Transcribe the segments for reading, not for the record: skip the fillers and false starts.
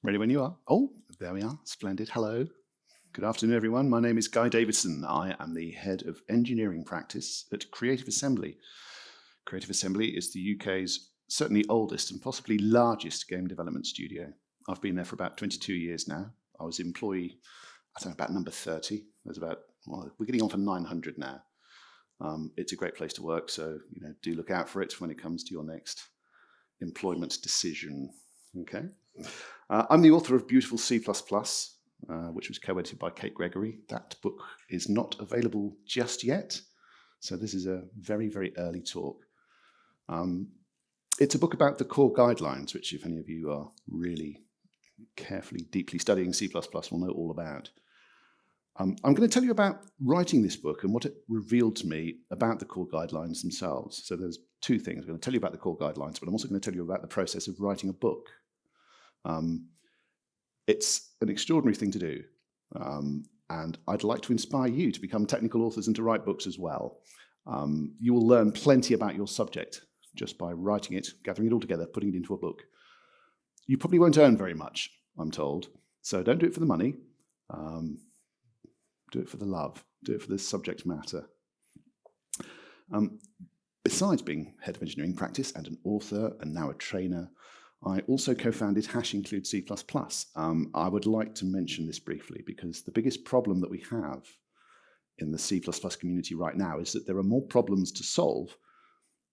Ready when you are. Oh, there we are. Splendid. Hello. Good afternoon, everyone. My name is Guy Davidson. I am the head of engineering practice at Creative Assembly. Creative Assembly is the UK's certainly oldest and possibly largest game development studio. I've been there for about 22 years now. I was employee, about number 30. We're getting on for 900 now. It's a great place to work, so do look out for it when it comes to your next employment decision. Okay. I'm the author of Beautiful C++, which was co-edited by Kate Gregory. That book is not available just yet, so this is a very, very early talk. It's a book about the core guidelines, which if any of you are really carefully, deeply studying C++ will know all about. I'm going to tell you about writing this book and what it revealed to me about the core guidelines themselves. So there's two things. I'm going to tell you about the core guidelines, but I'm also going to tell you about the process of writing a book. It's an extraordinary thing to do, and I'd like to inspire you to become technical authors and to write books as well. You will learn plenty about your subject just by writing it, gathering it all together, putting it into a book. You probably won't earn very much, I'm told, so don't do it for the money. Do it for the love. Do it for the subject matter. Besides being head of engineering practice and an author and now a trainer, I also co-founded #Include C++. I would like to mention this briefly because the biggest problem that we have in the C++ community right now is that there are more problems to solve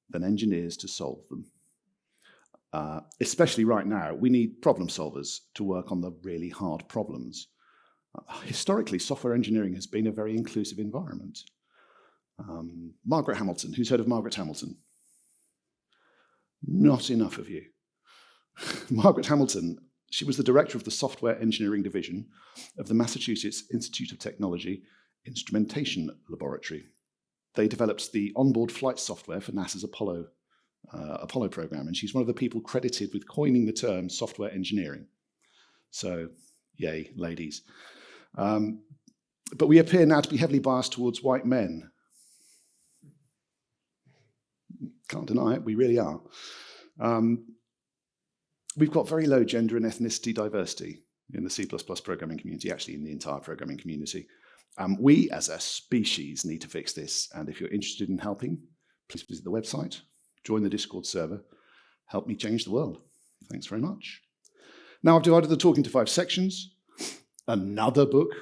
than engineers to solve them. Especially right now, we need problem solvers to work on the really hard problems. Historically, software engineering has been a very inclusive environment. Margaret Hamilton, who's heard of Margaret Hamilton? Not enough of you. Margaret Hamilton, she was the director of the software engineering division of the Massachusetts Institute of Technology Instrumentation Laboratory. They developed the onboard flight software for NASA's Apollo program, and she's one of the people credited with coining the term software engineering. So, yay, ladies. But we appear now to be heavily biased towards white men. Can't deny it, we really are. We've got very low gender and ethnicity diversity in the C++ programming community, actually in the entire programming community. We as a species need to fix this, and if you're interested in helping, please visit the website, join the Discord server, help me change the world. Thanks very much. Now I've divided the talk into 5 sections. Another book,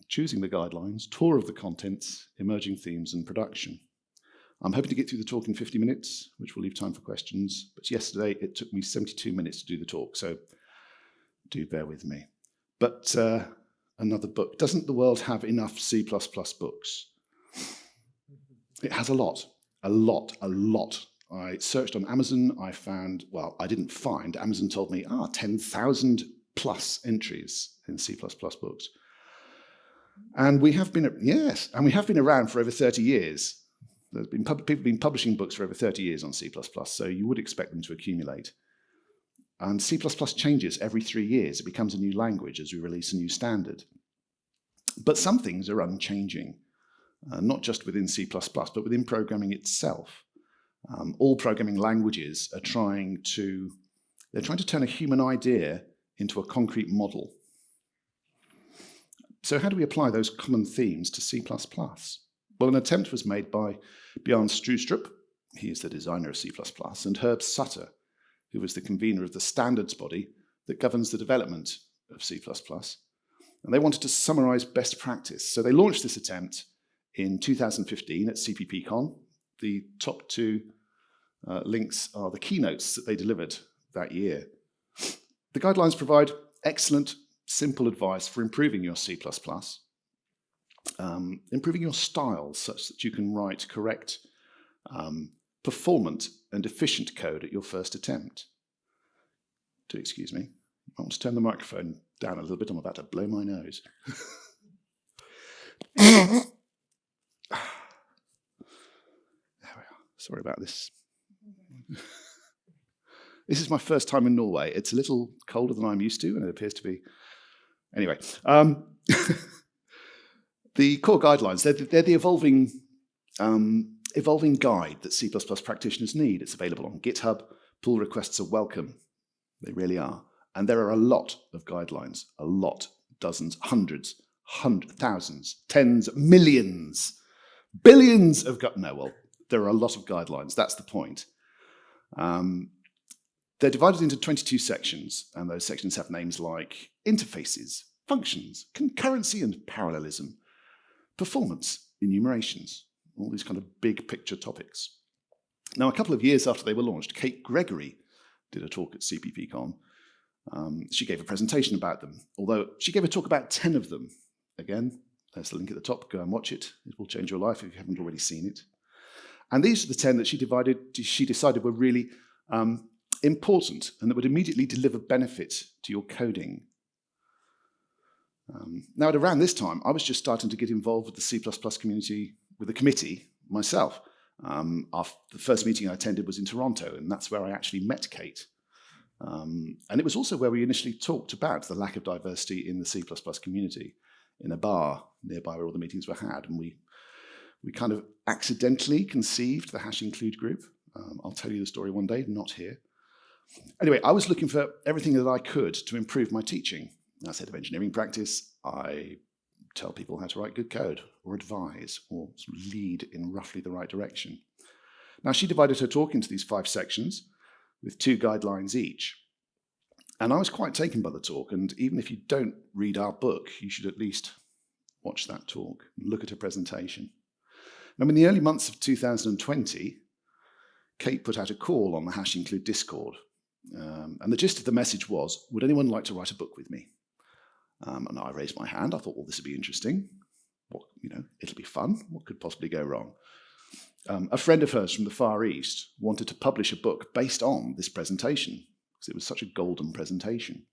choosing the guidelines, tour of the contents, emerging themes and production. I'm hoping to get through the talk in 50 minutes, which will leave time for questions. But yesterday, it took me 72 minutes to do the talk, so do bear with me. But another book. Doesn't the world have enough C++ books? It has a lot. I searched on Amazon. I found, I didn't find. Amazon told me, 10,000 plus entries in C++ books. And we have been around for over 30 years. There's been people been publishing books for over 30 years on C++, so you would expect them to accumulate. And C++ changes every 3 years. It becomes a new language as we release a new standard. But some things are unchanging, not just within C++, but within programming itself. All programming languages are trying to turn a human idea into a concrete model. So how do we apply those common themes to C++? Well, an attempt was made by Bjørn Strustrup, he is the designer of C++, and Herb Sutter, who was the convener of the standards body that governs the development of C++. And they wanted to summarize best practice. So they launched this attempt in 2015 at CPPCon. The top 2 links are the keynotes that they delivered that year. The guidelines provide excellent, simple advice for improving your C++, improving your style such that you can write correct, performant and efficient code at your first attempt. Do excuse me. I want to turn the microphone down a little bit. I'm about to blow my nose. There we are. Sorry about this. This is my first time in Norway. It's a little colder than I'm used to, and it appears to be. Anyway, the core guidelines, they're the evolving guide that C++ practitioners need. It's available on GitHub. Pull requests are welcome. They really are. And there are a lot of guidelines, a lot, dozens, hundreds, thousands, tens, millions, billions of, there are a lot of guidelines. That's the point. They're divided into 22 sections, and those sections have names like interfaces, functions, concurrency and parallelism, performance, enumerations, all these kind of big picture topics. Now, a couple of years after they were launched, Kate Gregory did a talk at CPPCon. She gave a presentation about them, although she gave a talk about 10 of them. Again, there's the link at the top. Go and watch it. It will change your life if you haven't already seen it. And these are the 10 that she decided were really important and that would immediately deliver benefit to your coding. Now, at around this time, I was just starting to get involved with the C++ community, with the committee myself. The first meeting I attended was in Toronto, and that's where I actually met Kate. And it was also where we initially talked about the lack of diversity in the C++ community in a bar nearby where all the meetings were had. And we kind of accidentally conceived the hash include group. I'll tell you the story one day, not here. Anyway, I was looking for everything that I could to improve my teaching. As head of engineering practice, I tell people how to write good code, or advise, or sort of lead in roughly the right direction. Now, she divided her talk into these 5 sections with 2 guidelines each. And I was quite taken by the talk, and even if you don't read our book, you should at least watch that talk and look at her presentation. Now, in the early months of 2020, Kate put out a call on the Hash Include Discord. And the gist of the message was, would anyone like to write a book with me? And I raised my hand. I thought, well, this would be interesting. It'll be fun. What could possibly go wrong? A friend of hers from the Far East wanted to publish a book based on this presentation, because it was such a golden presentation.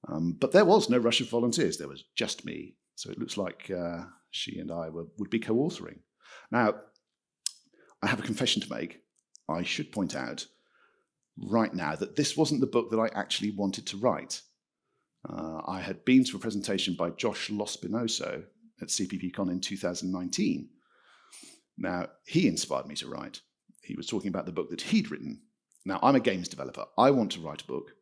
But there was no rush of volunteers. There was just me. So it looks like she and I would be co-authoring. Now, I have a confession to make. I should point out right now that this wasn't the book that I actually wanted to write. I had been to a presentation by Josh Lospinoso at CPPCon in 2019. Now, he inspired me to write. He was talking about the book that he'd written. Now, I'm a games developer. I want to write a book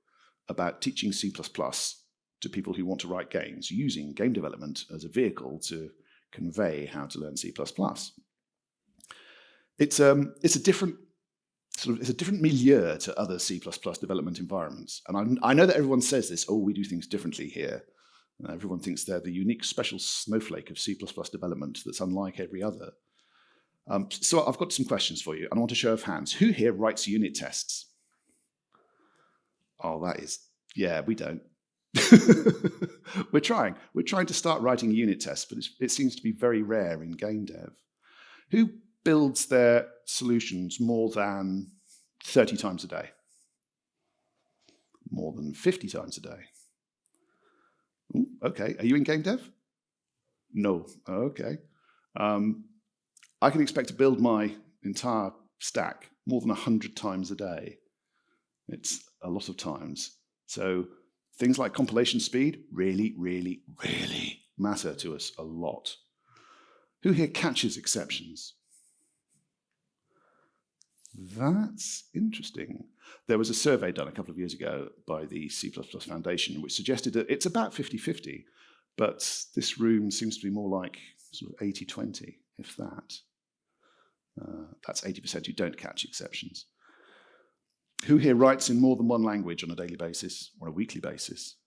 about teaching C++ to people who want to write games, using game development as a vehicle to convey how to learn C++. It's a different milieu to other C++ development environments. And I know that everyone says this, we do things differently here. Everyone thinks they're the unique special snowflake of C++ development that's unlike every other. So I've got some questions for you, and I want a show of hands. Who here writes unit tests? We don't. We're trying to start writing unit tests, but it seems to be very rare in game dev. Who builds their solutions more than 30 times a day? More than 50 times a day? Ooh, okay, are you in game dev? No, okay. I can expect to build my entire stack more than 100 times a day. It's a lot of times. So things like compilation speed really, really, really matter to us a lot. Who here catches exceptions? That's interesting. There was a survey done a couple of years ago by the C++ Foundation which suggested that it's about 50-50, but this room seems to be more like sort of 80-20, if that. That's 80% who don't catch exceptions. Who here writes in more than one language on a daily basis or a weekly basis?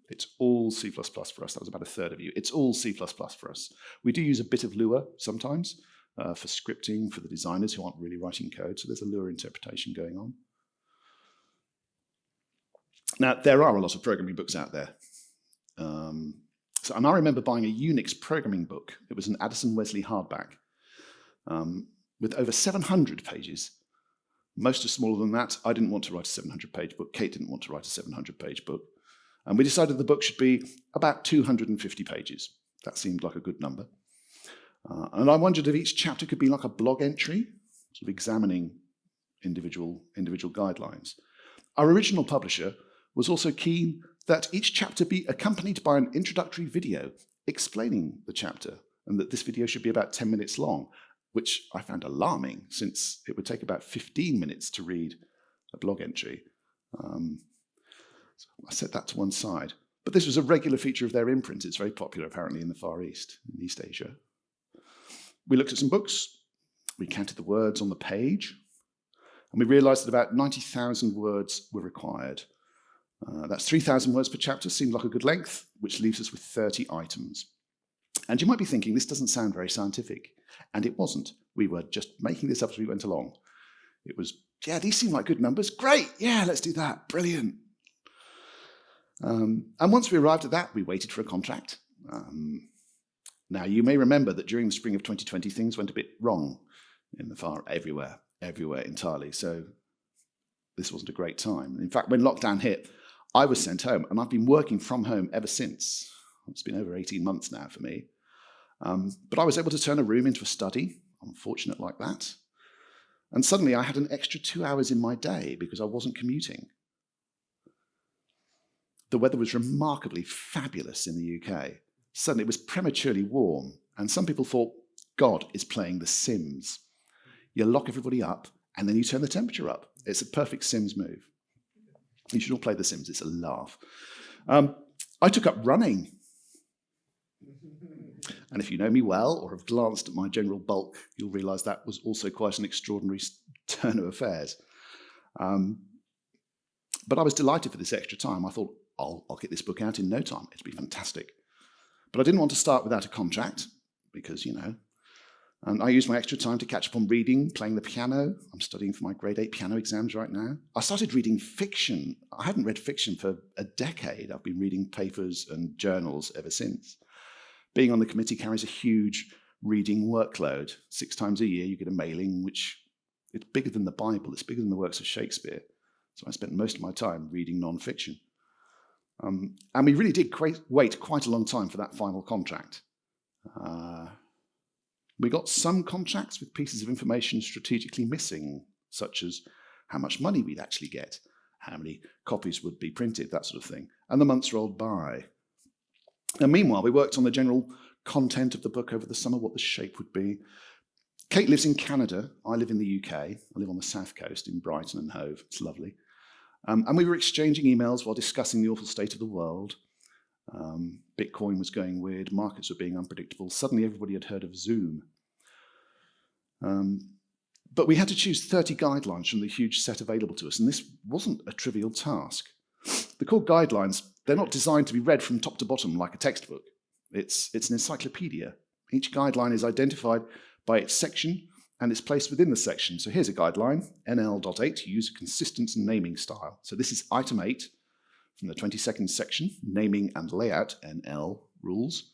It's all C++ for us. That was about a third of you. It's all C++ for us. We do use a bit of Lua sometimes for scripting for the designers who aren't really writing code. So there's a Lua interpretation going on. Now, there are a lot of programming books out there. And I remember buying a Unix programming book. It was an Addison Wesley hardback with over 700 pages. Most are smaller than that. I didn't want to write a 700-page book. Kate didn't want to write a 700-page book. And we decided the book should be about 250 pages. That seemed like a good number. And I wondered if each chapter could be like a blog entry, sort of examining individual guidelines. Our original publisher was also keen that each chapter be accompanied by an introductory video explaining the chapter, and that this video should be about 10 minutes long, which I found alarming, since it would take about 15 minutes to read a blog entry. So I set that to one side. But this was a regular feature of their imprint. It's very popular, apparently, in the Far East, in East Asia. We looked at some books. We counted the words on the page. And we realized that about 90,000 words were required. That's 3,000 words per chapter, seemed like a good length, which leaves us with 30 items. And you might be thinking, this doesn't sound very scientific. And it wasn't. We were just making this up as we went along. It was, yeah, these seem like good numbers. Great, yeah, let's do that. Brilliant. And once we arrived at that, we waited for a contract. Now, you may remember that during the spring of 2020, things went a bit wrong in the Far everywhere entirely. So this wasn't a great time. In fact, when lockdown hit, I was sent home, and I've been working from home ever since. It's been over 18 months now for me. But I was able to turn a room into a study. I'm fortunate like that. And suddenly I had an extra 2 hours in my day because I wasn't commuting. The weather was remarkably fabulous in the UK. Suddenly it was prematurely warm, and some people thought God is playing The Sims. You lock everybody up, and then you turn the temperature up. It's a perfect Sims move. You should all play The Sims. It's a laugh. I took up running. And if you know me well or have glanced at my general bulk, you'll realise that was also quite an extraordinary turn of affairs. But I was delighted for this extra time. I thought, I'll get this book out in no time. It'll be fantastic. But I didn't want to start without a contract because, and I used my extra time to catch up on reading, playing the piano. I'm studying for my grade 8 piano exams right now. I started reading fiction. I hadn't read fiction for a decade. I've been reading papers and journals ever since. Being on the committee carries a huge reading workload. 6 times a year you get a mailing, which it's bigger than the Bible. It's bigger than the works of Shakespeare. So I spent most of my time reading non-fiction. And we really did wait quite a long time for that final contract. We got some contracts with pieces of information strategically missing, such as how much money we'd actually get, how many copies would be printed, that sort of thing. And the months rolled by. And meanwhile, we worked on the general content of the book over the summer, what the shape would be. Kate lives in Canada. I live in the UK. I live on the south coast in Brighton and Hove. It's lovely. And we were exchanging emails while discussing the awful state of the world. Bitcoin was going weird. Markets were being unpredictable. Suddenly, everybody had heard of Zoom. But we had to choose 30 guidelines from the huge set available to us, and this wasn't a trivial task. The core guidelines, they're not designed to be read from top to bottom like a textbook. It's an encyclopedia. Each guideline is identified by its section and is placed within the section. So here's a guideline, NL.8, use a consistent naming style. So this is item 8 from the 22nd section, naming and layout, NL rules.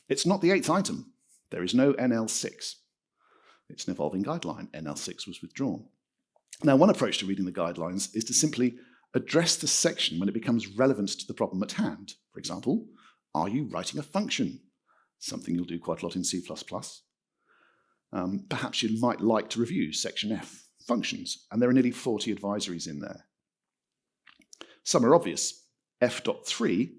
It's not the 8th item. There is no NL6. It's an evolving guideline. NL6 was withdrawn. Now, one approach to reading the guidelines is to simply address the section when it becomes relevant to the problem at hand. For example, are you writing a function? Something you'll do quite a lot in C++. Perhaps you might like to review section F, functions, and there are nearly 40 advisories in there. Some are obvious. F.3,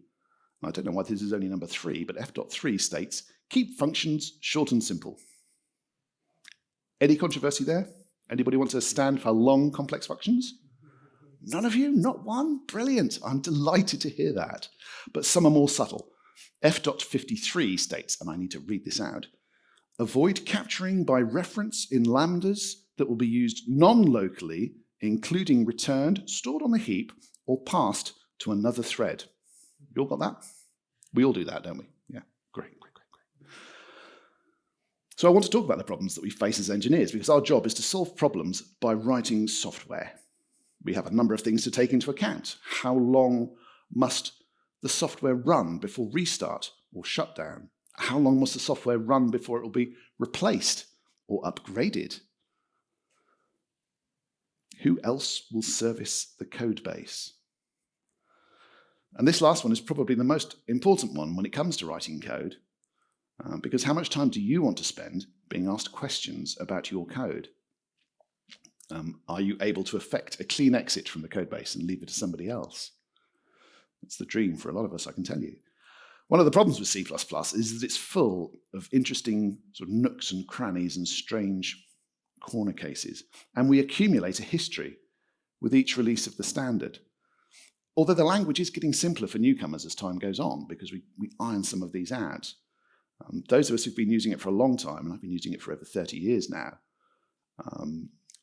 I don't know why this is only number 3, but F.3 states, keep functions short and simple. Any controversy there? Anybody want to stand for long, complex functions? None of you? Not one? Brilliant. I'm delighted to hear that. But some are more subtle. F.53 states, and I need to read this out, avoid capturing by reference in lambdas that will be used non-locally, including returned, stored on the heap, or passed to another thread. You all got that? We all do that, don't we? Yeah, great. So I want to talk about the problems that we face as engineers, because our job is to solve problems by writing software. We have a number of things to take into account. How long must the software run before restart or shutdown? How long must the software run before it will be replaced or upgraded? Who else will service the code base? And this last one is probably the most important one when it comes to writing code, because how much time do you want to spend being asked questions about your code? Are you able to effect a clean exit from the code base and leave it to somebody else? It's the dream for a lot of us, I can tell you. One of the problems with C++ is that it's full of interesting sort of nooks and crannies and strange corner cases. And we accumulate a history with each release of the standard. Although the language is getting simpler for newcomers as time goes on, because we iron some of these out. Those of us who've been using it for a long time, and I've been using it for over 30 years now,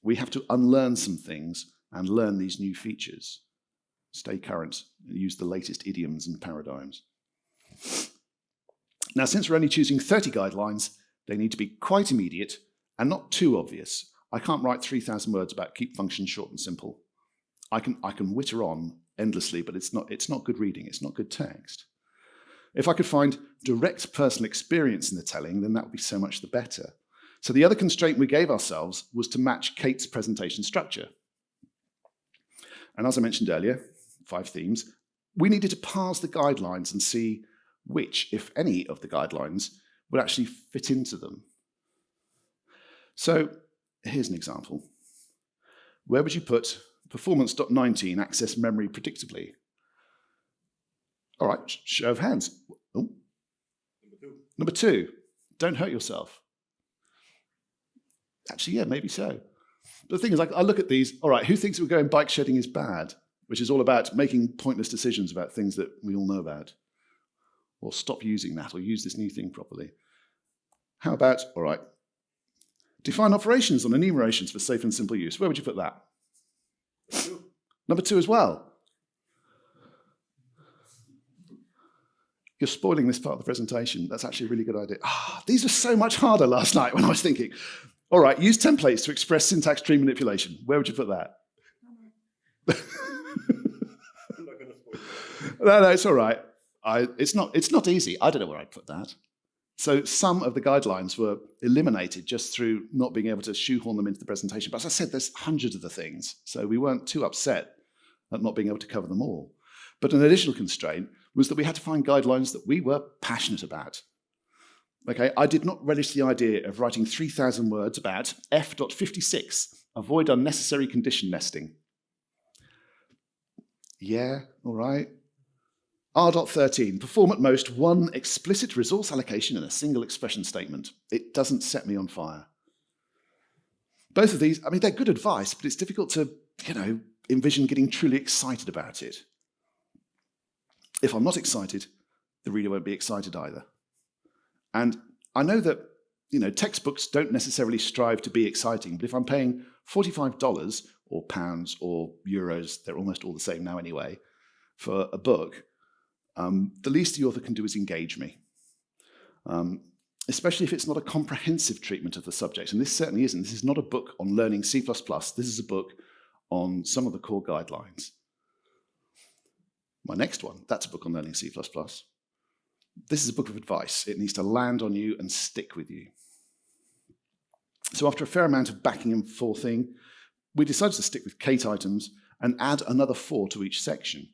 we have to unlearn some things and learn these new features, stay current, and use the latest idioms and paradigms. Now, since we're only choosing 30 guidelines, they need to be quite immediate and not too obvious. I can't write 3,000 words about keep functions short and simple. I can witter on endlessly, but it's not good reading, it's not good text. If I could find direct personal experience in the telling, then that would be so much the better. So the other constraint we gave ourselves was to match Kate's presentation structure. And as I mentioned earlier, 5 themes, we needed to parse the guidelines and see which, if any, of the guidelines would actually fit into them. So here's an example. Where would you put performance.19 access memory predictably? All right, show of hands. Oh. Number 2, don't hurt yourself. Actually, yeah, maybe so. But the thing is, I look at these, all right, who thinks we're going bike shedding is bad, which is all about making pointless decisions about things that we all know about? Or stop using that, or use this new thing properly. How about, all right, define operations on enumerations for safe and simple use. Where would you put that? Number 2 as well. You're spoiling this part of the presentation. That's actually a really good idea. These were so much harder last night when I was thinking. All right, use templates to express syntax tree manipulation. Where would you put that? I'm not going to spoil it. No, it's all right. It's not easy. I don't know where I'd put that. So some of the guidelines were eliminated just through not being able to shoehorn them into the presentation. But as I said, there's hundreds of the things. So we weren't too upset at not being able to cover them all. But an additional constraint was that we had to find guidelines that we were passionate about. Okay, I did not relish the idea of writing 3,000 words about F.56, avoid unnecessary condition nesting. Yeah, all right. R.13, perform at most 1 explicit resource allocation in a single expression statement. It doesn't set me on fire. Both of these, I mean, they're good advice, but it's difficult to, envision getting truly excited about it. If I'm not excited, the reader won't be excited either. And I know that, textbooks don't necessarily strive to be exciting, but if I'm paying $45 or pounds or euros, they're almost all the same now anyway, for a book, the least the author can do is engage me, especially if it's not a comprehensive treatment of the subject. And this certainly isn't. This is not a book on learning C++. This is a book on some of the core guidelines. My next one, that's a book on learning C++. This is a book of advice. It needs to land on you and stick with you. So after a fair amount of backing and forthing, we decided to stick with Kate items and add another 4 to each section.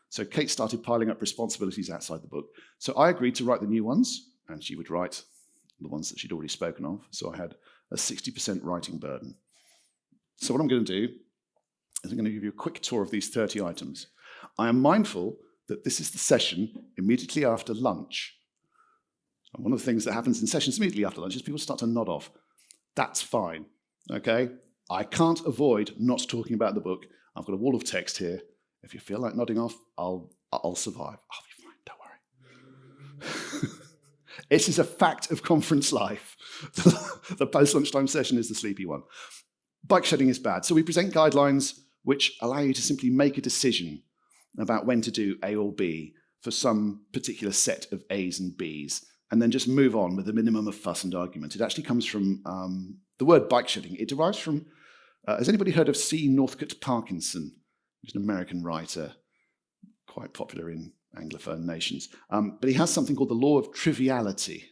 So Kate started piling up responsibilities outside the book. So I agreed to write the new ones, and she would write the ones that she'd already spoken of. So I had a 60% writing burden. So what I'm going to do is I'm going to give you a quick tour of these 30 items. I am mindful that this is the session immediately after lunch. And one of the things that happens in sessions immediately after lunch is people start to nod off. That's fine, okay? I can't avoid not talking about the book. I've got a wall of text here. If you feel like nodding off, I'll survive. I'll be fine, don't worry. It is a fact of conference life. The post-lunchtime session is the sleepy one. Bike shedding is bad. So we present guidelines which allow you to simply make a decision about when to do A or B for some particular set of A's and B's, and then just move on with a minimum of fuss and argument. It actually comes from the word bike shedding. It derives from, has anybody heard of C. Northcote Parkinson? He's an American writer, quite popular in Anglophone nations. But he has something called the law of triviality.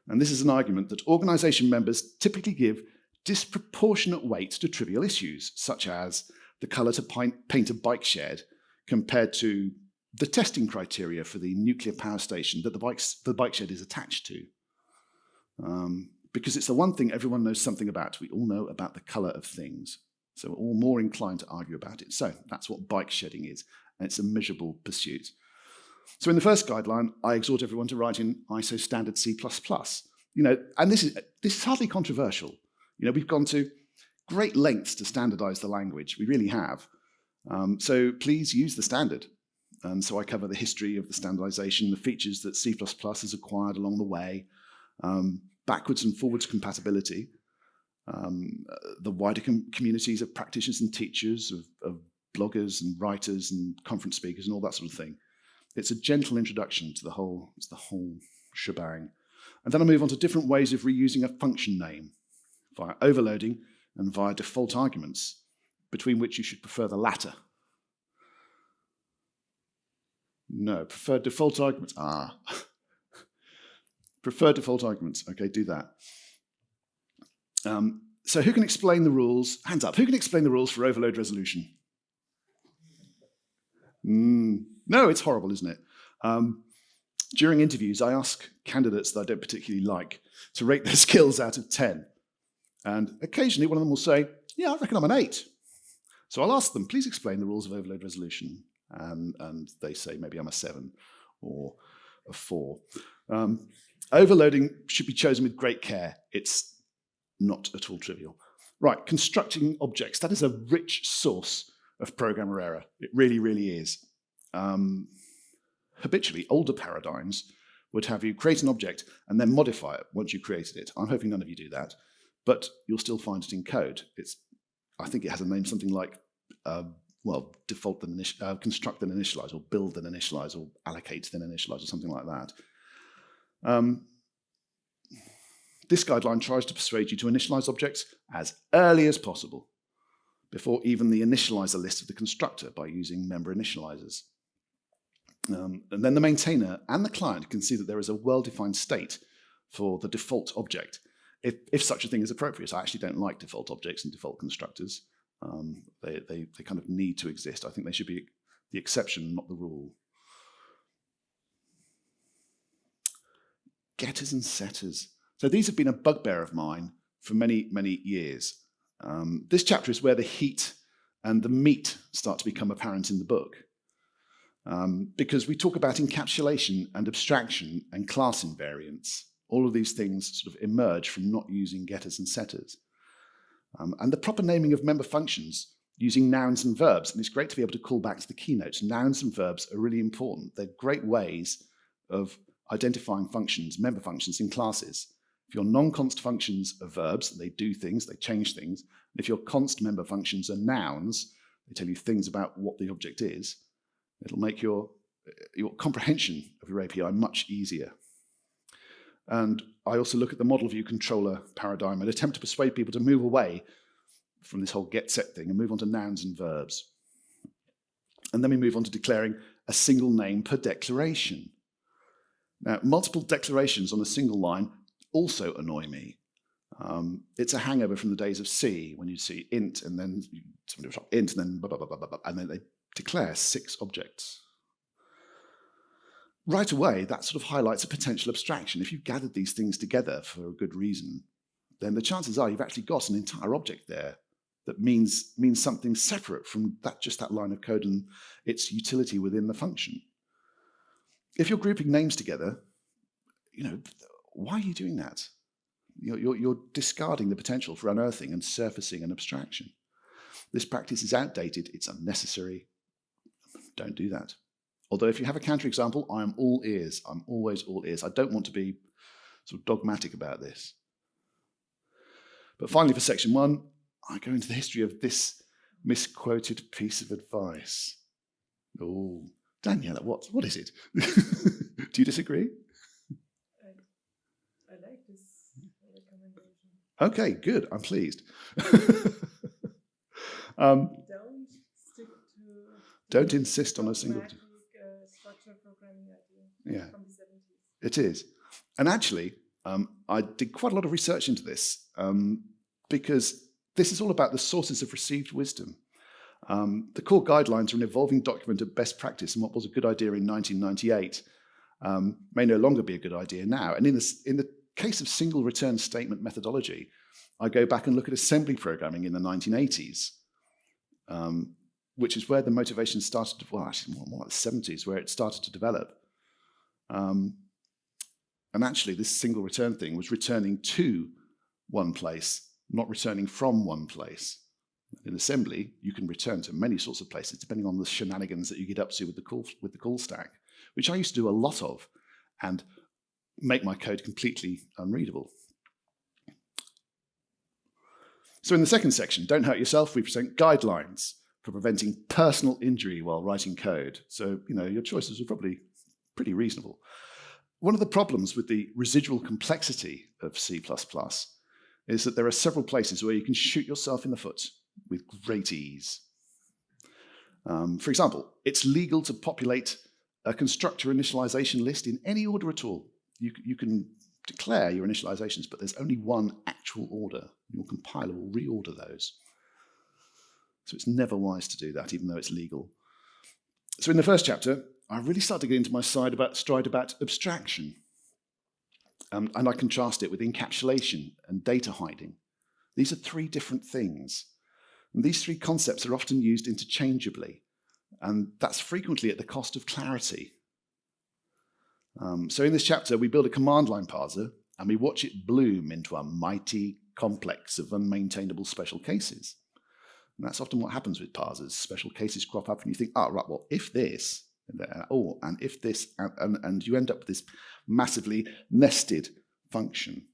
And this is an argument that organization members typically give disproportionate weight to trivial issues, such as the color to paint a bike shed compared to the testing criteria for the nuclear power station that the bike shed is attached to. Because it's the one thing everyone knows something about. We all know about the color of things. So we're all more inclined to argue about it. So that's what bike shedding is, and it's a miserable pursuit. So in the first guideline, I exhort everyone to write in ISO standard C++. And this is hardly controversial. We've gone to great lengths to standardize the language. We really have. So please use the standard. And so I cover the history of the standardization, the features that C++ has acquired along the way, backwards and forwards compatibility, the wider communities of practitioners and teachers, of bloggers and writers and conference speakers and all that sort of thing. It's a gentle introduction to the whole shebang. And then I move on to different ways of reusing a function name via overloading and via default arguments, between which you should prefer the latter. No, prefer default arguments. Prefer default arguments. Okay, do that. So who can explain the rules? Hands up. Who can explain the rules for overload resolution? No, it's horrible, isn't it? During interviews, I ask candidates that I don't particularly like to rate their skills out of 10. And occasionally one of them will say, yeah, I reckon I'm an 8. So I'll ask them, please explain the rules of overload resolution. And they say maybe I'm a 7 or a 4. Overloading should be chosen with great care. It's not at all trivial. Right, constructing objects. That is a rich source of programmer error. It really, really is. Habitually, older paradigms would have you create an object and then modify it once you created it. I'm hoping none of you do that, but you'll still find it in code. I think it has a name something like, default then construct then initialize, or build then initialize, or allocate then initialize, or something like that. This guideline tries to persuade you to initialize objects as early as possible, before even the initializer list of the constructor, by using member initializers. And then the maintainer and the client can see that there is a well-defined state for the default object, if such a thing is appropriate. I actually don't like default objects and default constructors. They kind of need to exist. I think they should be the exception, not the rule. Getters and setters. So these have been a bugbear of mine for many, many years. This chapter is where the heat and the meat start to become apparent in the book. Because we talk about encapsulation and abstraction and class invariance. All of these things sort of emerge from not using getters and setters. And the proper naming of member functions using nouns and verbs. And it's great to be able to call back to the keynotes. Nouns and verbs are really important. They're great ways of identifying functions, member functions in classes. If your non-const functions are verbs, they do things, they change things. And if your const member functions are nouns, they tell you things about what the object is. It'll make your comprehension of your API much easier. And I also look at the model view controller paradigm and attempt to persuade people to move away from this whole get set thing and move on to nouns and verbs. And then we move on to declaring a single name per declaration. Now, multiple declarations on a single line also annoy me. It's a hangover from the days of C, when you see int and then somebody will int and then blah, blah, blah, blah, blah, and then they declare 6 objects. Right away, that sort of highlights a potential abstraction. If you've gathered these things together for a good reason, then the chances are you've actually got an entire object there that means something separate from just that line of code and its utility within the function. If you're grouping names together, why are you doing that? You're discarding the potential for unearthing and surfacing an abstraction. This practice is outdated, it's unnecessary. Don't do that. Although if you have a counterexample, I am all ears. I'm always all ears. I don't want to be sort of dogmatic about this. But finally, for section 1, I go into the history of this misquoted piece of advice. Oh, Daniela, what is it? Do you disagree? I like this recommendation. Okay, good. I'm pleased. Don't insist on a single structural programming idea from the 70s. It is. And actually, I did quite a lot of research into this because this is all about the sources of received wisdom. The core guidelines are an evolving document of best practice, and what was a good idea in 1998 may no longer be a good idea now. And in the case of single return statement methodology, I go back and look at assembly programming in the 1980s. Which is where the motivation started, actually more like the 70s, where it started to develop. And actually, this single return thing was returning to one place not returning from one place. In assembly, you can return to many sorts of places depending on the shenanigans that you get up to with the call stack, which I used to do a lot of and make my code completely unreadable. So in the second section, Don't Hurt Yourself, we present guidelines for preventing personal injury while writing code. So, your choices are probably pretty reasonable. One of the problems with the residual complexity of C++ is that there are several places where you can shoot yourself in the foot with great ease. For example, it's legal to populate a constructor initialization list in any order at all. You can declare your initializations, but there's only one actual order. Your compiler will reorder those. So it's never wise to do that, even though it's legal. So in the first chapter, I really started to get into my stride about abstraction. And I contrast it with encapsulation and data hiding. These are three different things. And these three concepts are often used interchangeably. And that's frequently at the cost of clarity. So in this chapter, we build a command line parser, and we watch it bloom into a mighty complex of unmaintainable special cases. And that's often what happens with parsers. Special cases crop up, and you think, right, well, if this, and if this, and you end up with this massively nested function.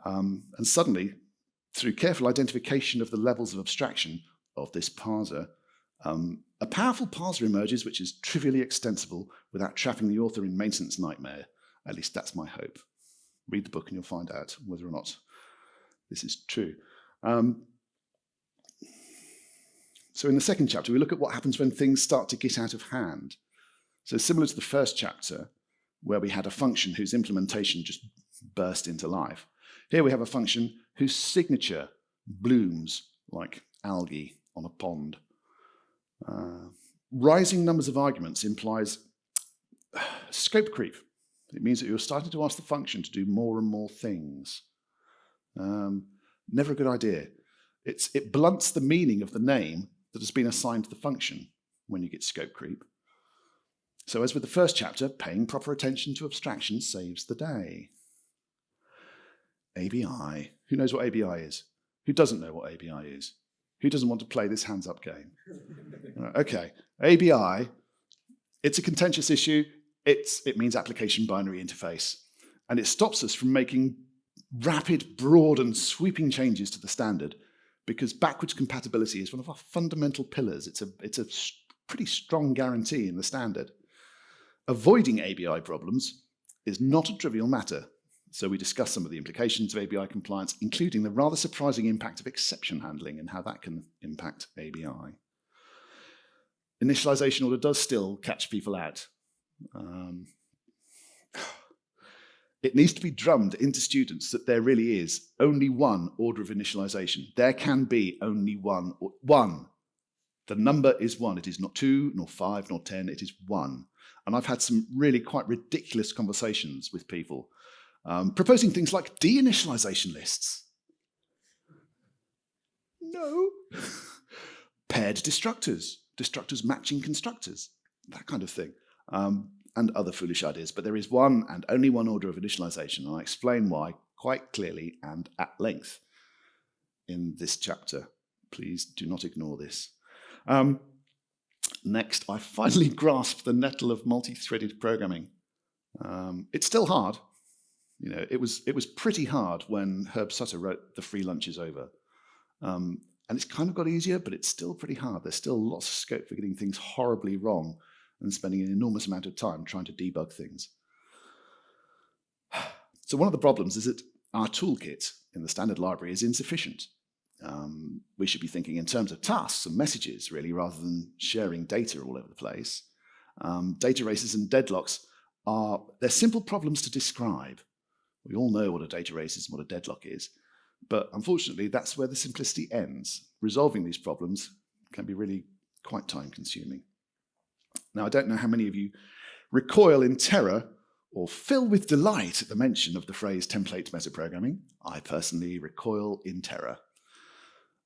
And suddenly, through careful identification of the levels of abstraction of this parser, a powerful parser emerges which is trivially extensible without trapping the author in maintenance nightmare. At least that's my hope. Read the book and you'll find out whether or not this is true. So in the second chapter, we look at what happens when things start to get out of hand. So similar to the first chapter, where we had a function whose implementation just burst into life, here we have a function whose signature blooms like algae on a pond. Rising numbers of arguments implies scope creep. It means that you're starting to ask the function to do more and more things. Never a good idea. It blunts the meaning of the name that has been assigned to the function when you get scope creep. So as with the first chapter, paying proper attention to abstraction saves the day. ABI. Who knows what ABI is? Who doesn't know what ABI is? Who doesn't want to play this hands-up game? Okay, ABI, it's a contentious issue. It means application binary interface. And it stops us from making rapid, broad, and sweeping changes to the standard because backwards compatibility is one of our fundamental pillars. It's a pretty strong guarantee in the standard. Avoiding ABI problems is not a trivial matter. So we discuss some of the implications of ABI compliance, including the rather surprising impact of exception handling and how that can impact ABI. Initialization order does still catch people out. It needs to be drummed into students that there really is only one order of initialization. There can be only one. The number is one. It is not 2, nor 5, nor 10. It is 1. And I've had some really quite ridiculous conversations with people proposing things like deinitialization lists. No. Paired destructors matching constructors, that kind of thing, and other foolish ideas. But there is one and only one order of initialization, and I explain why quite clearly and at length in this chapter. Please do not ignore this. Next, I finally grasped the nettle of multi-threaded programming. It's still hard. It was pretty hard when Herb Sutter wrote The Free Lunch is Over. And it's kind of got easier, but it's still pretty hard. There's still lots of scope for getting things horribly wrong and spending an enormous amount of time trying to debug things. So one of the problems is that our toolkit in the standard library is insufficient. We should be thinking in terms of tasks and messages, really, rather than sharing data all over the place. Data races and deadlocks they're simple problems to describe. We all know what a data race is and what a deadlock is. But unfortunately, that's where the simplicity ends. Resolving these problems can be really quite time-consuming. Now, I don't know how many of you recoil in terror or fill with delight at the mention of the phrase template metaprogramming. I personally recoil in terror.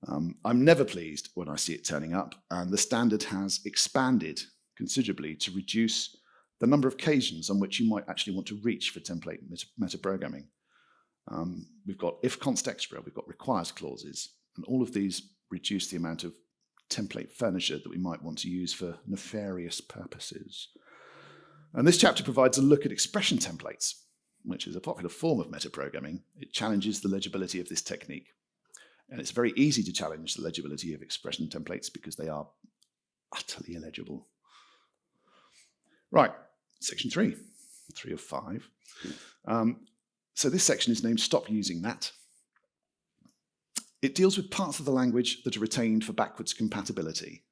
I'm never pleased when I see it turning up, and the standard has expanded considerably to reduce the number of occasions on which you might actually want to reach for template metaprogramming. We've got if const extra, we've got requires clauses, and all of these reduce the amount of template furniture that we might want to use for nefarious purposes. And this chapter provides a look at expression templates, which is a popular form of metaprogramming. It challenges the legibility of this technique. And it's very easy to challenge the legibility of expression templates because they are utterly illegible. Right, section 3 of 5. So this section is named Stop Using That. It deals with parts of the language that are retained for backwards compatibility,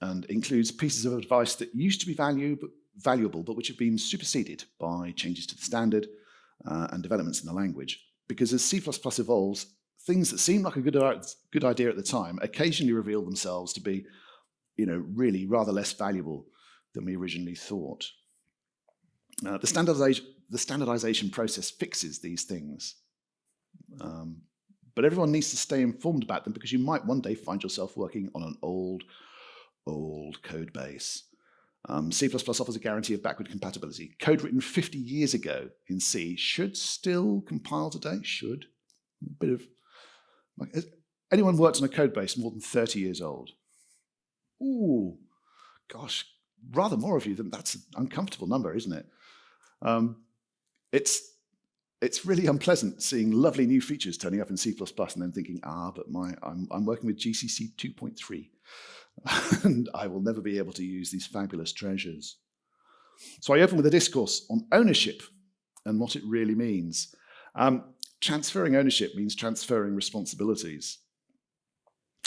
and includes pieces of advice that used to be valuable but which have been superseded by changes to the standard and developments in the language. Because as C++ evolves, things that seemed like a good idea at the time occasionally reveal themselves to be, really rather less valuable than we originally thought. The standardization process fixes these things. But everyone needs to stay informed about them because you might one day find yourself working on an old code base. C++ offers a guarantee of backward compatibility. Code written 50 years ago in C should still compile today. Should. A bit of. Has anyone worked on a code base more than 30 years old? Ooh, gosh, rather more of you than that's an uncomfortable number, isn't it? It's really unpleasant seeing lovely new features turning up in C++ and then thinking, but I'm working with GCC 2.3. And I will never be able to use these fabulous treasures. So I open with a discourse on ownership and what it really means. Transferring ownership means transferring responsibilities.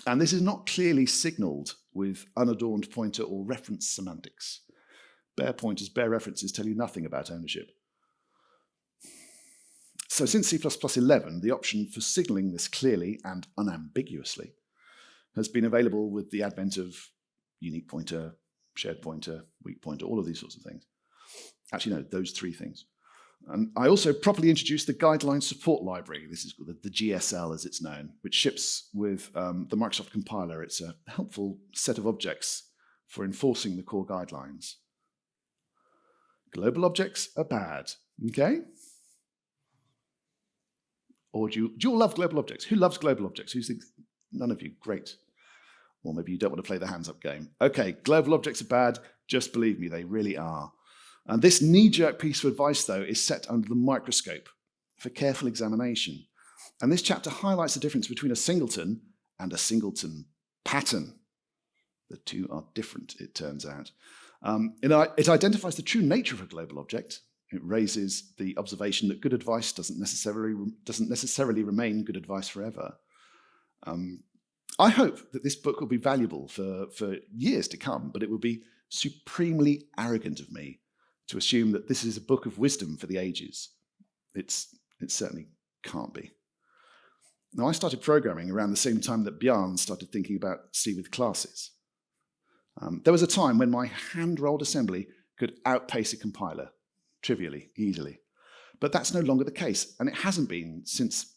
And this is not clearly signaled with unadorned pointer or reference semantics. Bare pointers, bare references tell you nothing about ownership. So since C++11, the option for signaling this clearly and unambiguously has been available with the advent of unique pointer, shared pointer, weak pointer, all of these sorts of things. Actually, no, those three things. And I also properly introduced the Guideline Support Library. This is called the GSL as it's known, which ships with the Microsoft compiler. It's a helpful set of objects for enforcing the core guidelines. Global objects are bad, okay? Or do you all love global objects? Who loves global objects? Who thinks? None of you, great. Or maybe you don't want to play the hands up game. Okay, global objects are bad. Just believe me, they really are. And this knee-jerk piece of advice, though, is set under the microscope for careful examination. And this chapter highlights the difference between a singleton and a singleton pattern. The two are different, it turns out. It identifies the true nature of a global object. It raises the observation that good advice doesn't necessarily remain good advice forever. I hope that this book will be valuable for years to come, but it will be supremely arrogant of me to assume that this is a book of wisdom for the ages. It certainly can't be. Now, I started programming around the same time that Bjarne started thinking about C with classes. There was a time when my hand-rolled assembly could outpace a compiler, trivially, easily. But that's no longer the case, and it hasn't been since,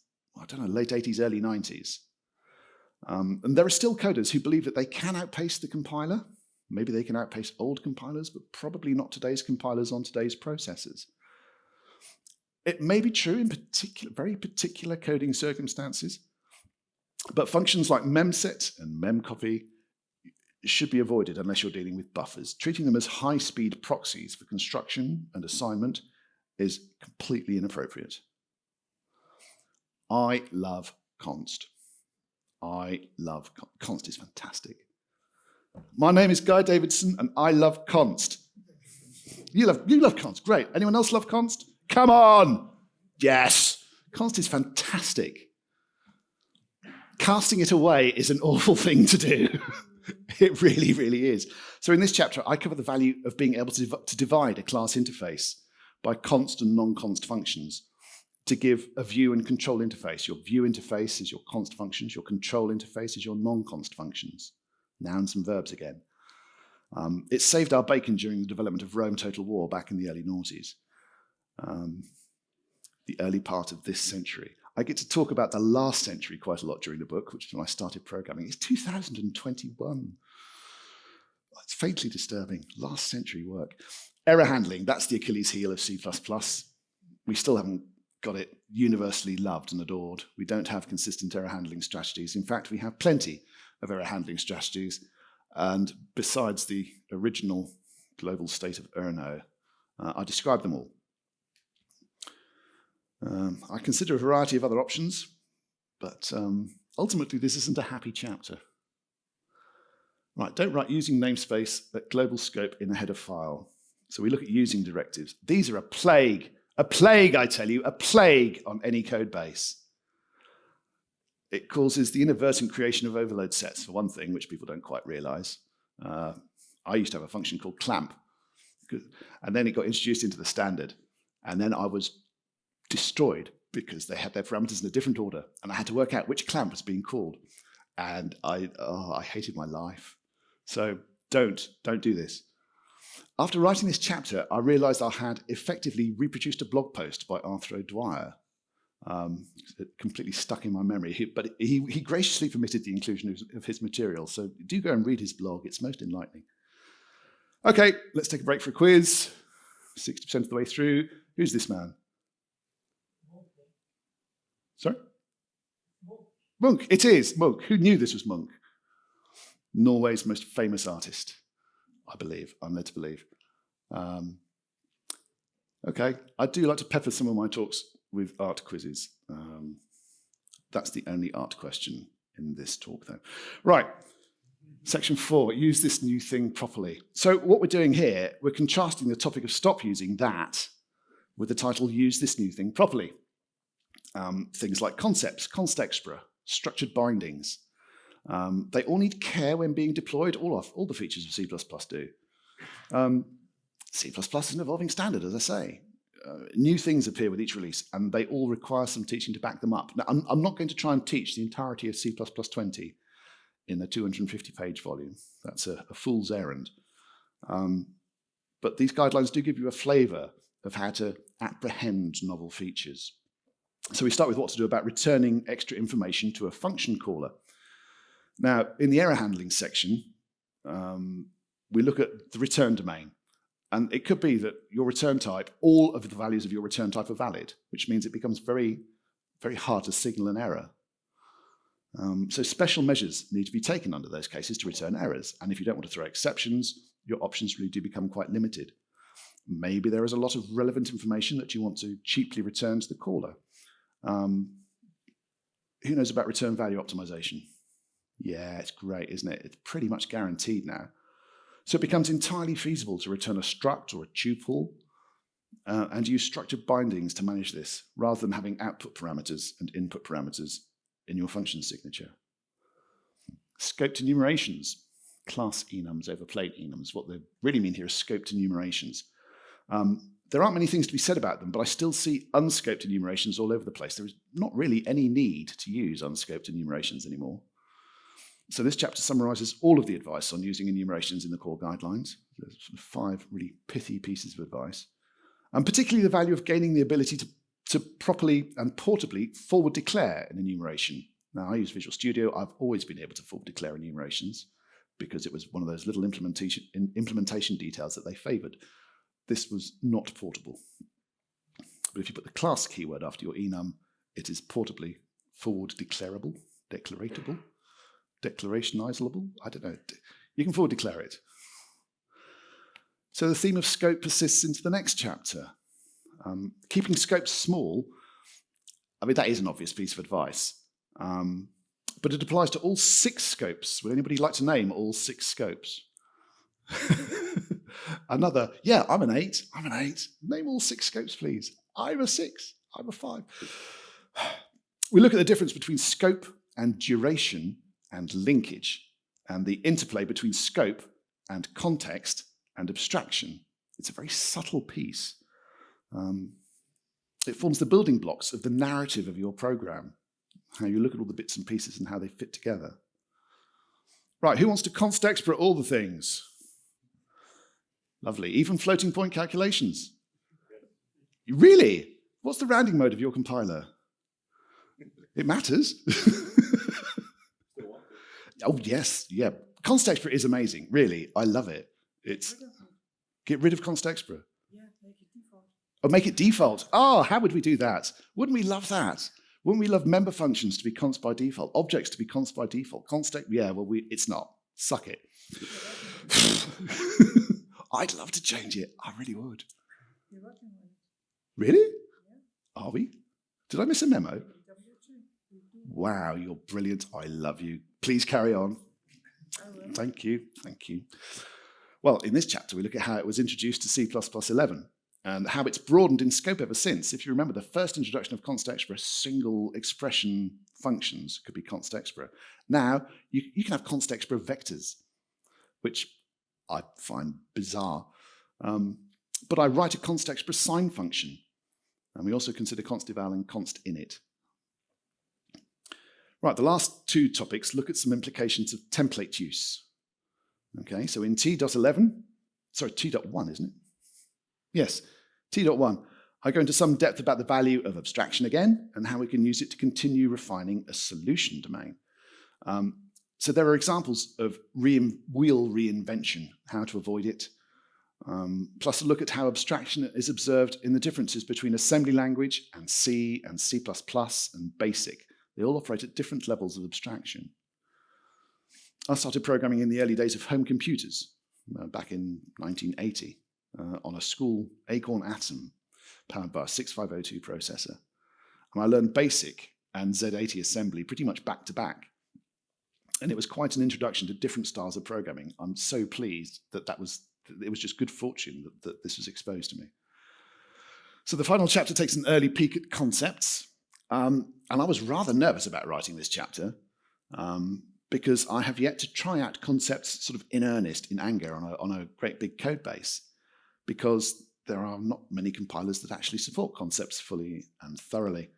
late 80s, early 90s. And there are still coders who believe that they can outpace the compiler. Maybe they can outpace old compilers, but probably not today's compilers on today's processors. It may be true in very particular coding circumstances, but functions like memset and memcopy should be avoided unless you're dealing with buffers. Treating them as high-speed proxies for construction and assignment is completely inappropriate. I love const. Const is fantastic. My name is Guy Davidson, and I love const. You love const, great. Anyone else love const? Come on! Yes! Const is fantastic. Casting it away is an awful thing to do. It really, really is. So in this chapter, I cover the value of being able to divide a class interface by const and non-const functions to give a view and control interface. Your view interface is your const functions. Your control interface is your non-const functions. Nouns and verbs again. It saved our bacon during the development of Rome Total War back in the early noughties. The early part of this century. I get to talk about the last century quite a lot during the book, which is when I started programming. It's 2021. It's faintly disturbing. Last century work. Error handling, that's the Achilles heel of C++. we still haven't got it universally loved and adored. We don't have consistent error handling strategies. In fact, we have plenty of error handling strategies. And besides the original global state of Erno, I describe them all. I consider a variety of other options, but ultimately this isn't a happy chapter. Right, don't write using namespace at global scope in a header file. So we look at using directives. These are a plague, I tell you, a plague on any code base. It causes the inadvertent creation of overload sets, for one thing, which people don't quite realize. I used to have a function called clamp, and then it got introduced into the standard, and then I was destroyed because they had their parameters in a different order, and I had to work out which clamp was being called, and I hated my life. So don't do this. After writing this chapter, I realized I had effectively reproduced a blog post by Arthur O'Dwyer. It completely stuck in my memory, but he graciously permitted the inclusion of his material, so do go and read his blog, it's most enlightening. Okay, let's take a break for a quiz. 60% of the way through. Who's this man? Sorry? Munch. It is Munch. Who knew this was Munch? Norway's most famous artist, I believe. I'm led to believe. Okay, I do like to pepper some of my talks with art quizzes. That's the only art question in this talk, though. Right, section 4, use this new thing properly. So what we're doing here, we're contrasting the topic of stop using that with the title, use this new thing properly. Things like concepts, const extra, structured bindings. They all need care when being deployed. All the features of C++ do. C++ is an evolving standard, as I say. New things appear with each release, and they all require some teaching to back them up. Now, I'm not going to try and teach the entirety of C++ 20 in a 250-page volume. That's a fool's errand. But these guidelines do give you a flavor of how to apprehend novel features. So we start with what to do about returning extra information to a function caller. Now, in the error handling section, we look at the return domain. And it could be that your return type, all of the values of your return type are valid, which means it becomes very, very hard to signal an error. So special measures need to be taken under those cases to return errors. And if you don't want to throw exceptions, your options really do become quite limited. Maybe there is a lot of relevant information that you want to cheaply return to the caller. Who knows about return value optimization? Yeah, it's great, isn't it? It's pretty much guaranteed now. So it becomes entirely feasible to return a struct or a tuple and use structured bindings to manage this, rather than having output parameters and input parameters in your function signature. Scoped enumerations, class enums over plain enums. What they really mean here is scoped enumerations. There aren't many things to be said about them, but I still see unscoped enumerations all over the place. There is not really any need to use unscoped enumerations anymore. So this chapter summarizes all of the advice on using enumerations in the core guidelines. There's 5 really pithy pieces of advice. And particularly the value of gaining the ability to properly and portably forward declare an enumeration. Now, I use Visual Studio. I've always been able to forward declare enumerations because it was one of those little implementation details that they favored. This was not portable. But if you put the class keyword after your enum, it is portably forward declarable, declaratable. Declarationizable? I don't know. You can forward declare it. So the theme of scope persists into the next chapter. Keeping scopes small, I mean, that is an obvious piece of advice. But it applies to all 6 scopes. Would anybody like to name all 6 scopes? Another, yeah, I'm an 8. Name all 6 scopes, please. I'm a 6. I'm a 5. We look at the difference between scope and duration and linkage, and the interplay between scope and context and abstraction. It's a very subtle piece. It forms the building blocks of the narrative of your program, how you look at all the bits and pieces and how they fit together. Right, who wants to const expert all the things? Lovely, even floating point calculations. Really? What's the rounding mode of your compiler? It matters. Oh, yes, yeah. Const expert is amazing, really. I love it. It's get rid of const expert. Yeah, make it default. Or make it default. Oh, how would we do that? Wouldn't we love that? Wouldn't we love member functions to be const by default, objects to be const by default? Yeah, well, it's not. Suck it. I'd love to change it. I really would. You're working on it. Really? Yeah. Are we? Did I miss a memo? W2. Wow, you're brilliant. I love you. Please carry on. I will. Thank you. Thank you. Well, in this chapter, we look at how it was introduced to C++11 and how it's broadened in scope ever since. If you remember, the first introduction of const expr, single expression functions could be const expr. Now, you can have const expr vectors, which I find bizarre. But I write a const expr sign function. And we also consider const eval and const init. Right, the last two topics look at some implications of template use. Okay, so in T.11, sorry, T.1, isn't it? Yes, T.1, I go into some depth about the value of abstraction again and how we can use it to continue refining a solution domain. So there are examples of wheel reinvention, how to avoid it, plus a look at how abstraction is observed in the differences between assembly language and C and C++ and BASIC. They all operate at different levels of abstraction. I started programming in the early days of home computers, back in 1980, on a school Acorn Atom powered by a 6502 processor. And I learned BASIC and Z80 assembly pretty much back to back. And it was quite an introduction to different styles of programming. I'm so pleased that it was just good fortune that this was exposed to me. So the final chapter takes an early peek at concepts. And I was rather nervous about writing this chapter because I have yet to try out concepts sort of in earnest, in anger, on a great big code base, because there are not many compilers that actually support concepts fully and thoroughly.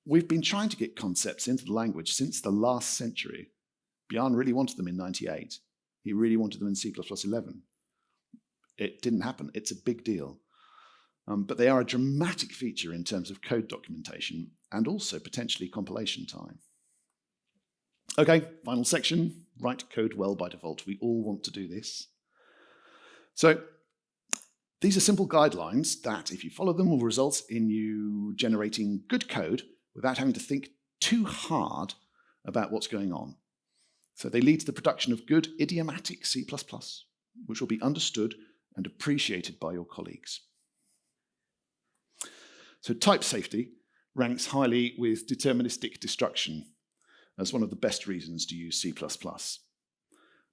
We've been trying to get concepts into the language since the last century. Bjarne really wanted them in 98. He really wanted them in C++11. It didn't happen. It's a big deal. But they are a dramatic feature in terms of code documentation and also potentially compilation time. Okay, final section, write code well by default. We all want to do this. So these are simple guidelines that, if you follow them, will result in you generating good code without having to think too hard about what's going on. So they lead to the production of good idiomatic C++, which will be understood and appreciated by your colleagues. So type safety ranks highly with deterministic destruction as one of the best reasons to use C++.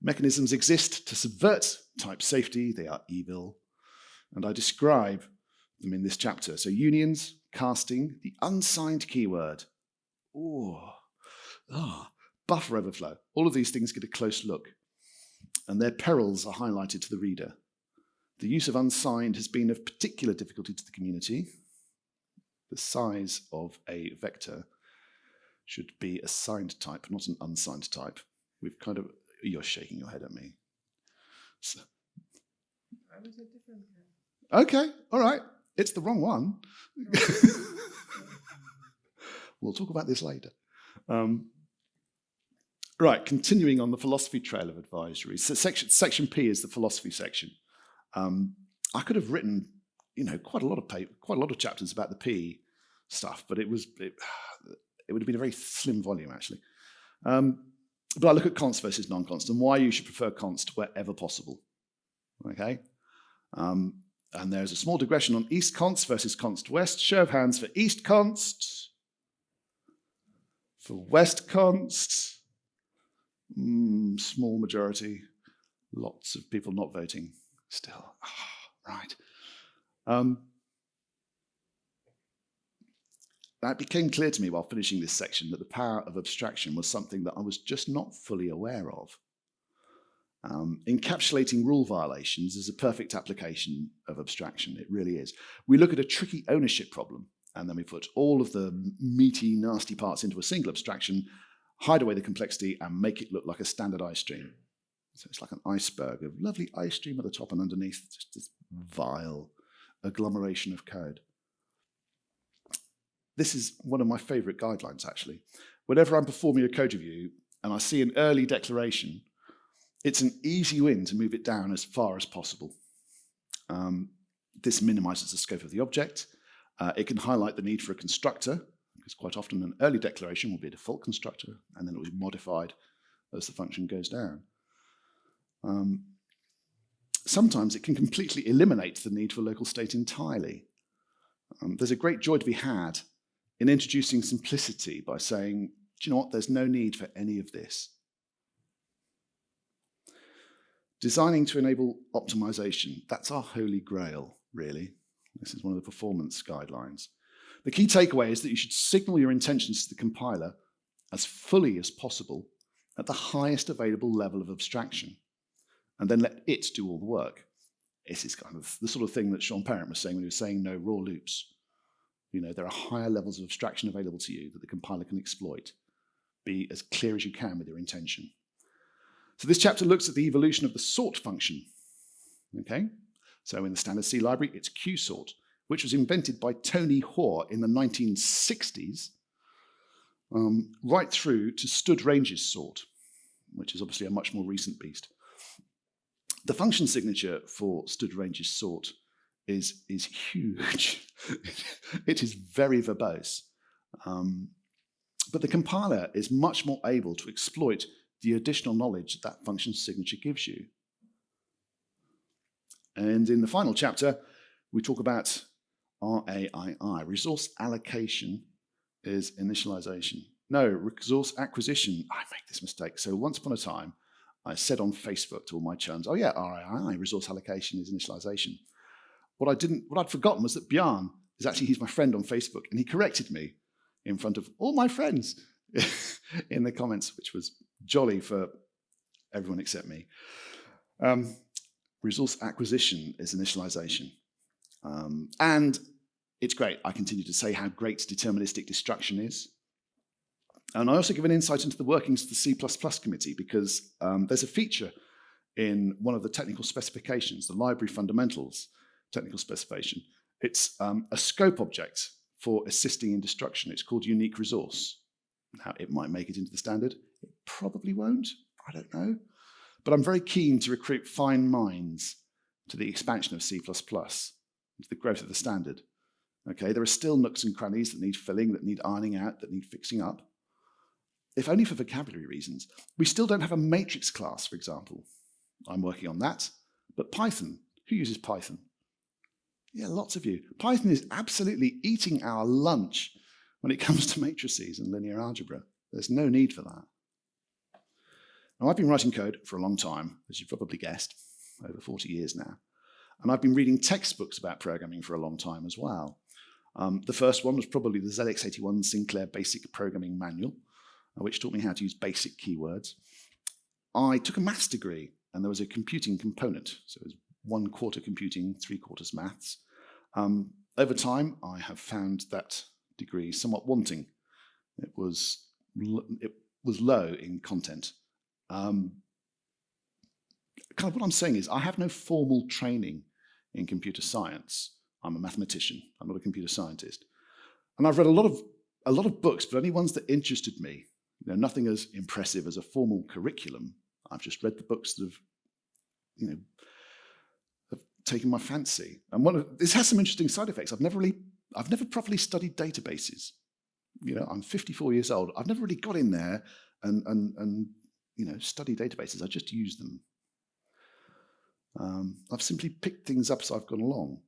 Mechanisms exist to subvert type safety. They are evil, and I describe them in this chapter. So unions, casting, the unsigned keyword, buffer overflow. All of these things get a close look, and their perils are highlighted to the reader. The use of unsigned has been of particular difficulty to the community. The size of a vector should be a signed type, not an unsigned type. You're shaking your head at me. So, I was a different kind. okay, all right. It's the wrong one. We'll talk about this later. Right, continuing on the philosophy trail of advisories. So section P is the philosophy section. I could have written, quite a lot of chapters about the P stuff, but it would have been a very slim volume actually. But I look at const versus non-const and why you should prefer const wherever possible. Okay, and there's a small digression on east const versus const west. Show of hands for east const, for west const. Small majority, lots of people not voting still. Right. It became clear to me while finishing this section that the power of abstraction was something that I was just not fully aware of. Encapsulating rule violations is a perfect application of abstraction. It really is. We look at a tricky ownership problem, and then we put all of the meaty, nasty parts into a single abstraction, hide away the complexity, and make it look like a standard ice stream. So it's like an iceberg, a lovely ice stream at the top, and underneath just this vile agglomeration of code. This is one of my favorite guidelines, actually. Whenever I'm performing a code review and I see an early declaration, it's an easy win to move it down as far as possible. This minimizes the scope of the object. It can highlight the need for a constructor, because quite often an early declaration will be a default constructor, and then it will be modified as the function goes down. Sometimes it can completely eliminate the need for local state entirely. There's a great joy to be had in introducing simplicity by saying, do you know what, there's no need for any of this. Designing to enable optimization, that's our holy grail, really. This is one of the performance guidelines. The key takeaway is that you should signal your intentions to the compiler as fully as possible at the highest available level of abstraction, and then let it do all the work. This is kind of the sort of thing that Sean Parent was saying when he was saying no raw loops. You know, there are higher levels of abstraction available to you that the compiler can exploit. Be as clear as you can with your intention. So this chapter looks at the evolution of the sort function. Okay? So in the standard C library, it's qsort, which was invented by Tony Hoare in the 1960s, right through to stud ranges sort, which is obviously a much more recent beast. The function signature for stud ranges sort is huge. It is very verbose. But the compiler is much more able to exploit the additional knowledge that function signature gives you. And in the final chapter, we talk about RAII. Resource allocation is initialization. No, resource acquisition. I make this mistake. So once upon a time, I said on Facebook to all my chums, oh yeah, RAII, resource allocation is initialization. What I'd forgotten was that Björn he's my friend on Facebook, and he corrected me in front of all my friends in the comments, which was jolly for everyone except me. Resource acquisition is initialization. And it's great. I continue to say how great deterministic destruction is. And I also give an insight into the workings of the C++ committee, because there's a feature in one of the technical specifications, the library fundamentals technical specification. It's a scope object for assisting in destruction. It's called unique resource. Now, it might make it into the standard. It probably won't. I don't know. But I'm very keen to recruit fine minds to the expansion of C++, to the growth of the standard. Okay, there are still nooks and crannies that need filling, that need ironing out, that need fixing up. If only for vocabulary reasons. We still don't have a matrix class, for example. I'm working on that. But Python, who uses Python? Yeah, lots of you. Python is absolutely eating our lunch when it comes to matrices and linear algebra. There's no need for that. Now, I've been writing code for a long time, as you've probably guessed, over 40 years now. And I've been reading textbooks about programming for a long time as well. The first one was probably the ZX81 Sinclair Basic Programming Manual, which taught me how to use basic keywords. I took a maths degree, and there was a computing component. So it was 1/4 computing, 3/4 maths. Over time, I have found that degree somewhat wanting. It was low in content. Kind of what I'm saying is I have no formal training in computer science. I'm a mathematician. I'm not a computer scientist. And I've read a lot of books, but only ones that interested me. You know, nothing as impressive as a formal curriculum. I've just read the books that have taken my fancy. And this has some interesting side effects. I've never properly studied databases. You know, I'm 54 years old. I've never really got in there and study databases. I just use them. I've simply picked things up as I've gone along.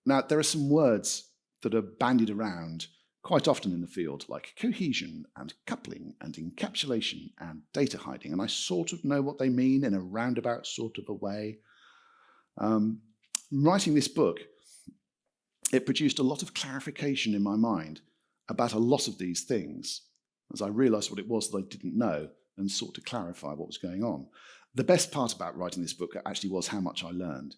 Now, there are some words that are bandied around quite often in the field, like cohesion and coupling and encapsulation and data hiding, and I sort of know what they mean in a roundabout sort of a way. Writing this book, it produced a lot of clarification in my mind about a lot of these things, as I realized what it was that I didn't know and sought to clarify what was going on. The best part about writing this book actually was how much I learned.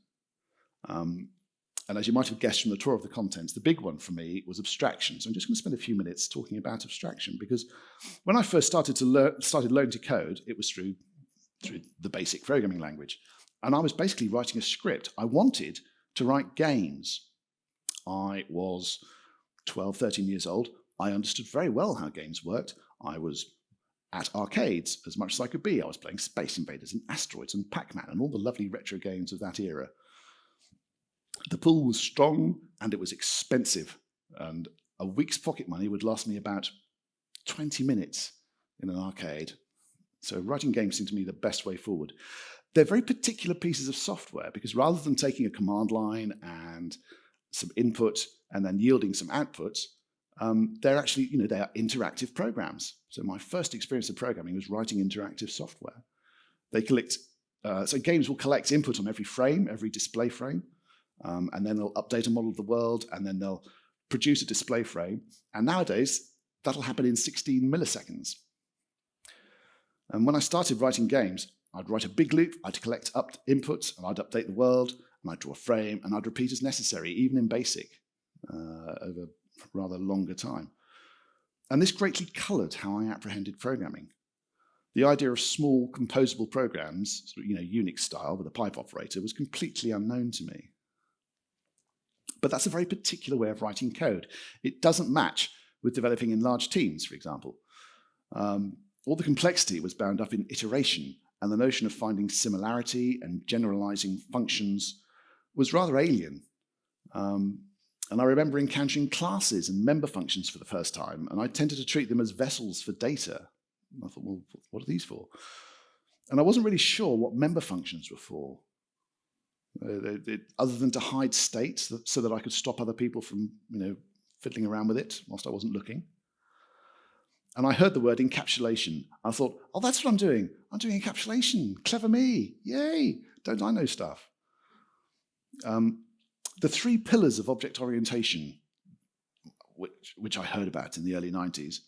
And as you might have guessed from the tour of the contents, the big one for me was abstraction. So I'm just going to spend a few minutes talking about abstraction, because when I first started learning to code, it was through the basic programming language. And I was basically writing a script. I wanted to write games. I was 12, 13 years old. I understood very well how games worked. I was at arcades as much as I could be. I was playing Space Invaders and Asteroids and Pac-Man and all the lovely retro games of that era. The pool was strong and it was expensive, and a week's pocket money would last me about 20 minutes in an arcade. So writing games seemed to me the best way forward. They're very particular pieces of software because rather than taking a command line and some input and then yielding some output, they're actually, they are interactive programs. So my first experience of programming was writing interactive software. They collect, so games will collect input on every frame, every display frame, and then they'll update a model of the world, and then they'll produce a display frame. And nowadays, that'll happen in 16 milliseconds. And when I started writing games, I'd write a big loop, I'd collect inputs, and I'd update the world, and I'd draw a frame, and I'd repeat as necessary, even in BASIC, over a rather longer time. And this greatly coloured how I apprehended programming. The idea of small composable programs, Unix style with a pipe operator, was completely unknown to me. But that's a very particular way of writing code. It doesn't match with developing in large teams, for example. All the complexity was bound up in iteration, and the notion of finding similarity and generalizing functions was rather alien. And I remember encountering classes and member functions for the first time, and I tended to treat them as vessels for data. And I thought, well, what are these for? And I wasn't really sure what member functions were for, other than to hide states so that I could stop other people from, fiddling around with it whilst I wasn't looking. And I heard the word encapsulation. I thought, oh, that's what I'm doing. I'm doing encapsulation. Clever me. Yay. Don't I know stuff? The three pillars of object orientation, which I heard about in the early 90s,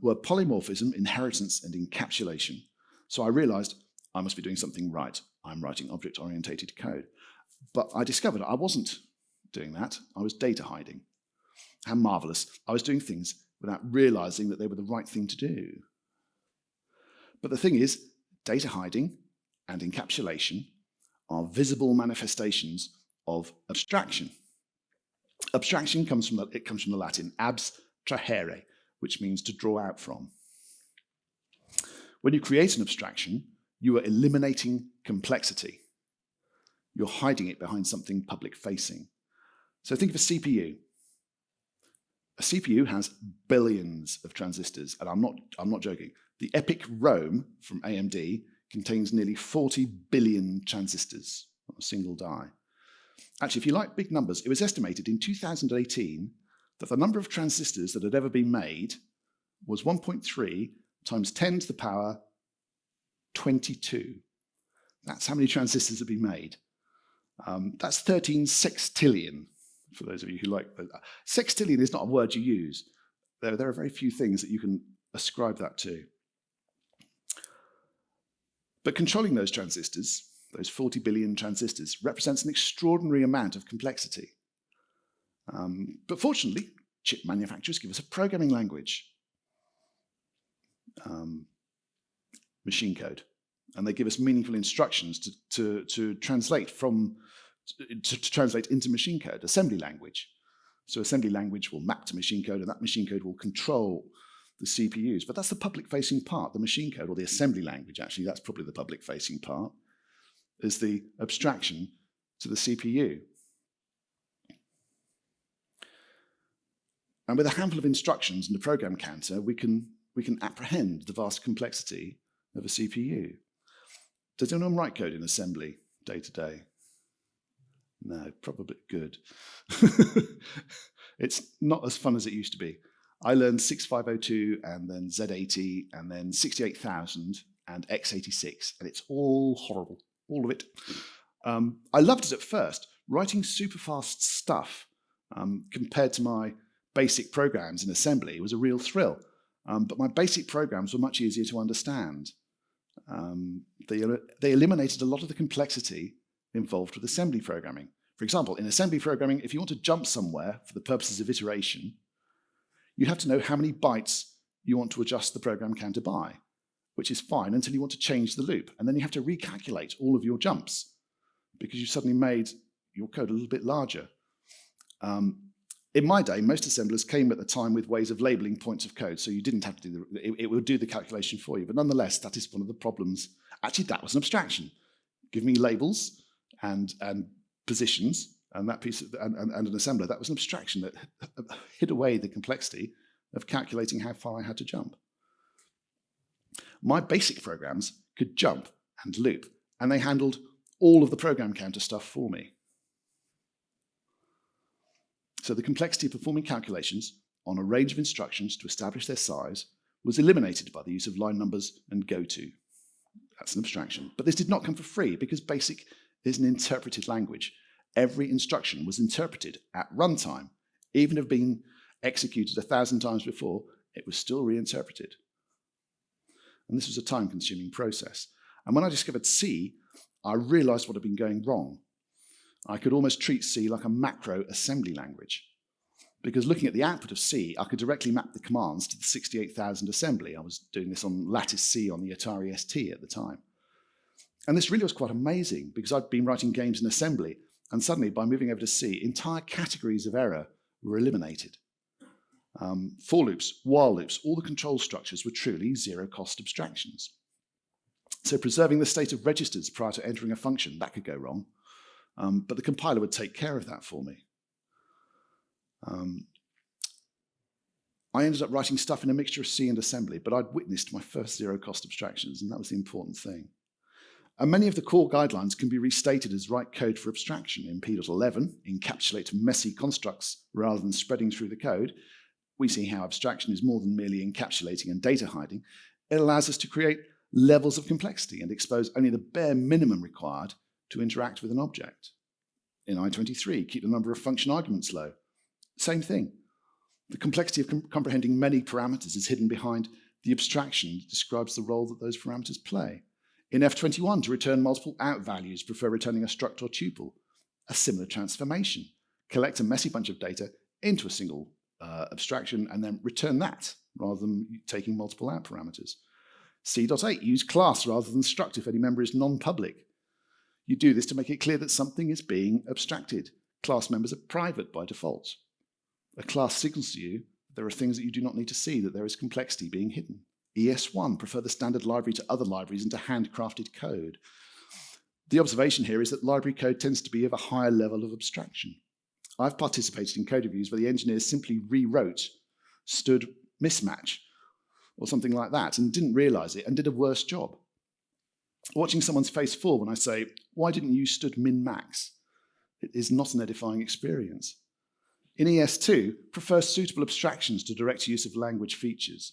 were polymorphism, inheritance, and encapsulation. So I realized I must be doing something right. I'm writing object-oriented code. But I discovered I wasn't doing that. I was data hiding. How marvelous. I was doing things without realizing that they were the right thing to do. But the thing is, data hiding and encapsulation are visible manifestations of abstraction. Abstraction comes from the Latin abstrahere, which means to draw out from. When you create an abstraction, you are eliminating complexity. You're hiding it behind something public-facing. So think of a CPU. A CPU has billions of transistors, and I'm not joking. The EPIC Rome from AMD contains nearly 40 billion transistors on a single die. Actually, if you like big numbers, it was estimated in 2018 that the number of transistors that had ever been made was 1.3 times 10 to the power 22. That's how many transistors have been made. That's 13 sextillion, for those of you who like that. Sextillion is not a word you use. There are very few things that you can ascribe that to. But controlling those transistors, those 40 billion transistors, represents an extraordinary amount of complexity. But fortunately, chip manufacturers give us a programming language, machine code, and they give us meaningful instructions to translate translate into machine code, assembly language. So assembly language will map to machine code, and that machine code will control the CPUs. But that's the public-facing part, the machine code, or the assembly language, actually. That's probably the public-facing part, is the abstraction to the CPU. And with a handful of instructions and a program counter, we can apprehend the vast complexity of a CPU. Does anyone write code in assembly day to day? No, probably good. It's not as fun as it used to be. I learned 6502 and then Z80 and then 68000 and x86, and it's all horrible, all of it. I loved it at first. Writing super fast stuff compared to my basic programs in assembly was a real thrill. But my basic programs were much easier to understand. They eliminated a lot of the complexity involved with assembly programming. For example, in assembly programming, if you want to jump somewhere for the purposes of iteration, you have to know how many bytes you want to adjust the program counter by, which is fine until you want to change the loop. And then you have to recalculate all of your jumps because you've suddenly made your code a little bit larger. In my day, most assemblers came at the time with ways of labeling points of code, so you didn't have to do it would do the calculation for you. But nonetheless, that is one of the problems. Actually, that was an abstraction. Give me labels and positions, and that piece of, and an assembler, that was an abstraction that hid away the complexity of calculating how far I had to jump. My basic programs could jump and loop, and they handled all of the program counter stuff for me. So the complexity of performing calculations on a range of instructions to establish their size was eliminated by the use of line numbers and goto. That's an abstraction. But this did not come for free because BASIC is an interpreted language. Every instruction was interpreted at runtime. Even if being executed 1,000 times before, it was still reinterpreted. And this was a time-consuming process. And when I discovered C, I realized what had been going wrong. I could almost treat C like a macro assembly language. Because looking at the output of C, I could directly map the commands to the 68,000 assembly. I was doing this on Lattice C on the Atari ST at the time. And this really was quite amazing because I'd been writing games in assembly, and suddenly, by moving over to C, entire categories of error were eliminated. For loops, while loops, all the control structures were truly zero-cost abstractions. So preserving the state of registers prior to entering a function, that could go wrong. But the compiler would take care of that for me. I ended up writing stuff in a mixture of C and assembly, but I'd witnessed my first zero-cost abstractions, and that was the important thing. And many of the core guidelines can be restated as write code for abstraction. In P.11, encapsulate messy constructs rather than spreading through the code. We see how abstraction is more than merely encapsulating and data hiding. It allows us to create levels of complexity and expose only the bare minimum required to interact with an object. In I23, keep the number of function arguments low. Same thing. The complexity of comprehending many parameters is hidden behind the abstraction that describes the role that those parameters play. In F21, to return multiple out values, prefer returning a struct or tuple. A similar transformation. Collect a messy bunch of data into a single abstraction and then return that, rather than taking multiple out parameters. C.8, use class rather than struct if any member is non-public. You do this to make it clear that something is being abstracted. Class members are private by default. A class signals to you that there are things that you do not need to see, that there is complexity being hidden. ES1, prefer the standard library to other libraries and to handcrafted code. The observation here is that library code tends to be of a higher level of abstraction. I've participated in code reviews where the engineers simply rewrote stood mismatch or something like that and didn't realize it and did a worse job. Watching someone's face fall when I say, why didn't you stood min-max? It is not an edifying experience. In ES2, prefer suitable abstractions to direct use of language features.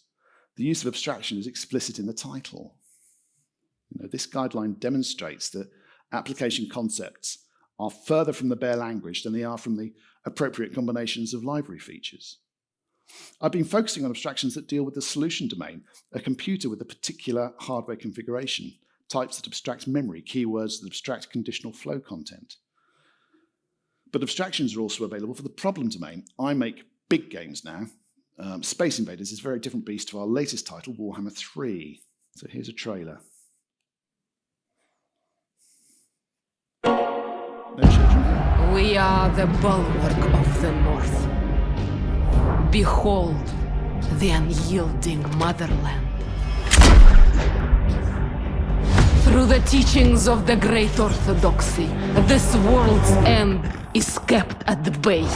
The use of abstraction is explicit in the title. This guideline demonstrates that application concepts are further from the bare language than they are from the appropriate combinations of library features. I've been focusing on abstractions that deal with the solution domain, a computer with a particular hardware configuration, types that abstract memory, keywords that abstract conditional flow content. But abstractions are also available for the problem domain. I make big games now. Space Invaders is a very different beast to our latest title, Warhammer 3. So here's a trailer. No children here. We are the bulwark of the North. Behold the unyielding motherland. Through the teachings of the great orthodoxy, this world's end is kept at the bay.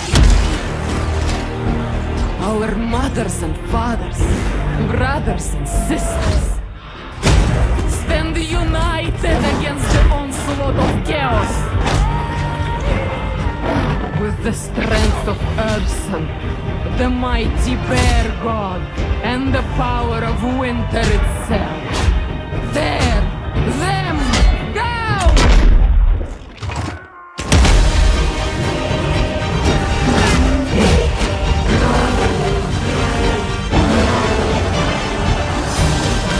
Our mothers and fathers, brothers and sisters, stand united against the onslaught of chaos. With the strength of Urson, the mighty bear god, and the power of winter itself. There, them, go!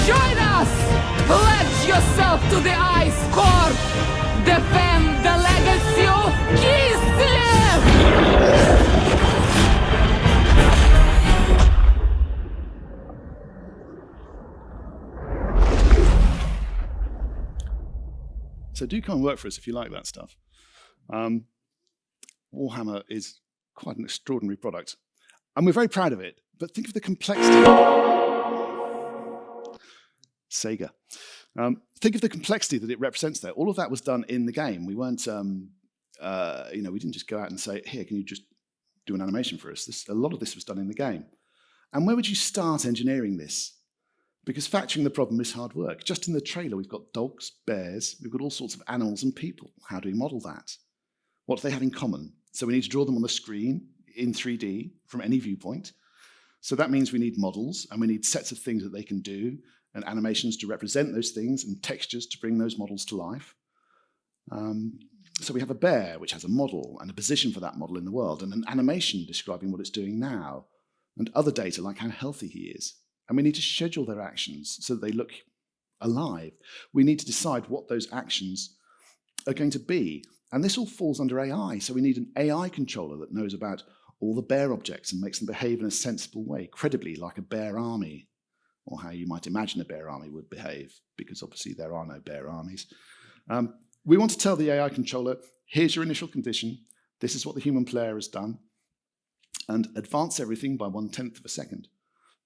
Join us! Pledge yourself to the Ice Court! Defend the legacy of Kislev! So do come and work for us if you like that stuff. Warhammer is quite an extraordinary product. And we're very proud of it. But think of the complexity. Sega. Think of the complexity that it represents there. All of that was done in the game. We weren't we didn't just go out and say, here, can you just do an animation for us? A lot of this was done in the game. And where would you start engineering this? Because factoring the problem is hard work. Just in the trailer, we've got dogs, bears, we've got all sorts of animals and people. How do we model that? What do they have in common? So we need to draw them on the screen in 3D from any viewpoint. So that means we need models, and we need sets of things that they can do, and animations to represent those things, and textures to bring those models to life. So we have a bear, which has a model and a position for that model in the world, and an animation describing what it's doing now, and other data like how healthy he is. And we need to schedule their actions so that they look alive. We need to decide what those actions are going to be. And this all falls under AI. So we need an AI controller that knows about all the bear objects and makes them behave in a sensible way, credibly, like a bear army, or how you might imagine a bear army would behave, because obviously there are no bear armies. We want to tell the AI controller, here's your initial condition, this is what the human player has done, and advance everything by 1/10 of a second.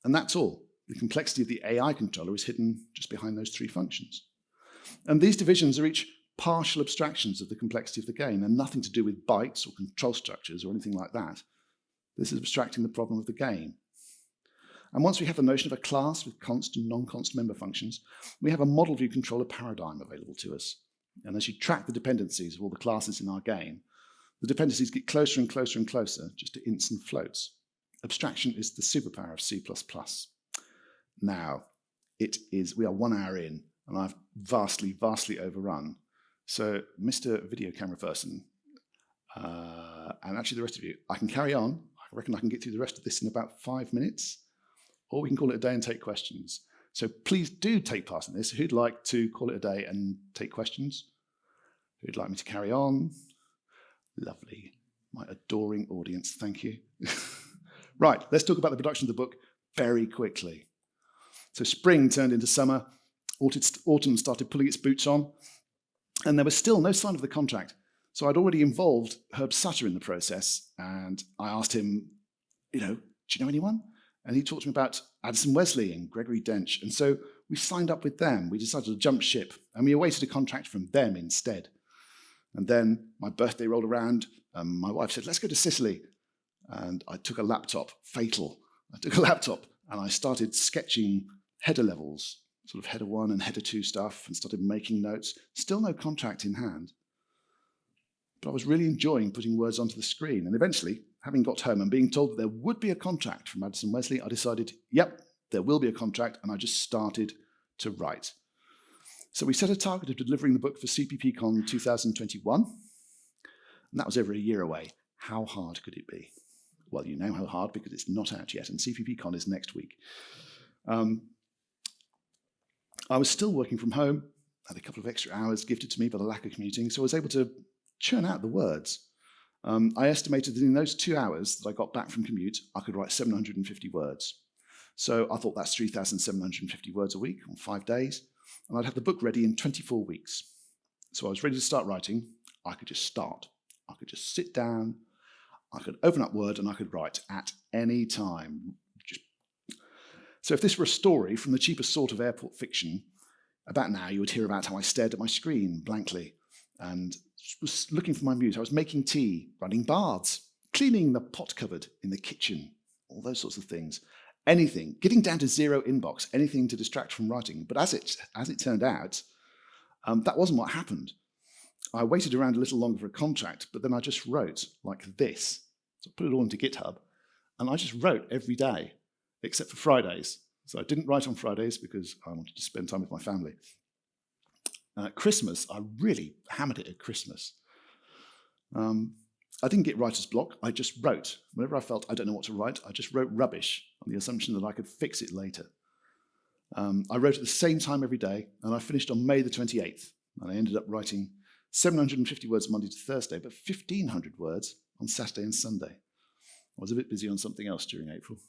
And that's all. The complexity of the AI controller is hidden just behind those three functions. And these divisions are each partial abstractions of the complexity of the game, and nothing to do with bytes or control structures or anything like that. This is abstracting the problem of the game. And once we have the notion of a class with const and non-const member functions, we have a model view controller paradigm available to us. And as you track the dependencies of all the classes in our game, the dependencies get closer and closer and closer, just to ints and floats. Abstraction is the superpower of C++. Now, we are 1 hour in, and I've vastly overrun. So, Mr. Video Camera Person, and actually the rest of you, I can carry on. I reckon I can get through the rest of this in about 5 minutes, or we can call it a day and take questions. So please do take part in this. Who'd like to call it a day and take questions? Who'd like me to carry on? Lovely. My adoring audience, thank you. Right, let's talk about the production of the book very quickly. So spring turned into summer, autumn started pulling its boots on, and there was still no sign of the contract. So I'd already involved Herb Sutter in the process, and I asked him, do you know anyone? And he talked to me about Addison Wesley and Gregory Dench. And so we signed up with them. We decided to jump ship, and we awaited a contract from them instead. And then my birthday rolled around, and my wife said, let's go to Sicily. And I took a laptop, fatal. I took a laptop, and I started sketching header levels, sort of header 1 and header 2 stuff, and started making notes. Still no contract in hand. But I was really enjoying putting words onto the screen. And eventually, having got home and being told that there would be a contract from Addison Wesley, I decided, yep, there will be a contract, and I just started to write. So we set a target of delivering the book for CPPCon 2021, and that was over a year away. How hard could it be? Well, you know how hard, because it's not out yet, and CPPCon is next week. I was still working from home, had a couple of extra hours gifted to me by the lack of commuting, so I was able to churn out the words. I estimated that in those 2 hours that I got back from commute, I could write 750 words. So I thought that's 3,750 words a week on 5 days, and I'd have the book ready in 24 weeks. So I was ready to start writing. I could just start. I could just sit down, I could open up Word, and I could write at any time. So if this were a story from the cheapest sort of airport fiction, about now you would hear about how I stared at my screen blankly and was looking for my muse. I was making tea, running baths, cleaning the pot cupboard in the kitchen, all those sorts of things. Anything, getting down to zero inbox, anything to distract from writing. But as it turned out, that wasn't what happened. I waited around a little longer for a contract, but then I just wrote like this. So I put it all into GitHub, and I just wrote every day, except for Fridays. So I didn't write on Fridays because I wanted to spend time with my family. At Christmas, I really hammered it at Christmas. I didn't get writer's block. I just wrote. Whenever I felt I don't know what to write, I just wrote rubbish on the assumption that I could fix it later. I wrote at the same time every day, and I finished on May the 28th. And I ended up writing 750 words Monday to Thursday, but 1,500 words on Saturday and Sunday. I was a bit busy on something else during April.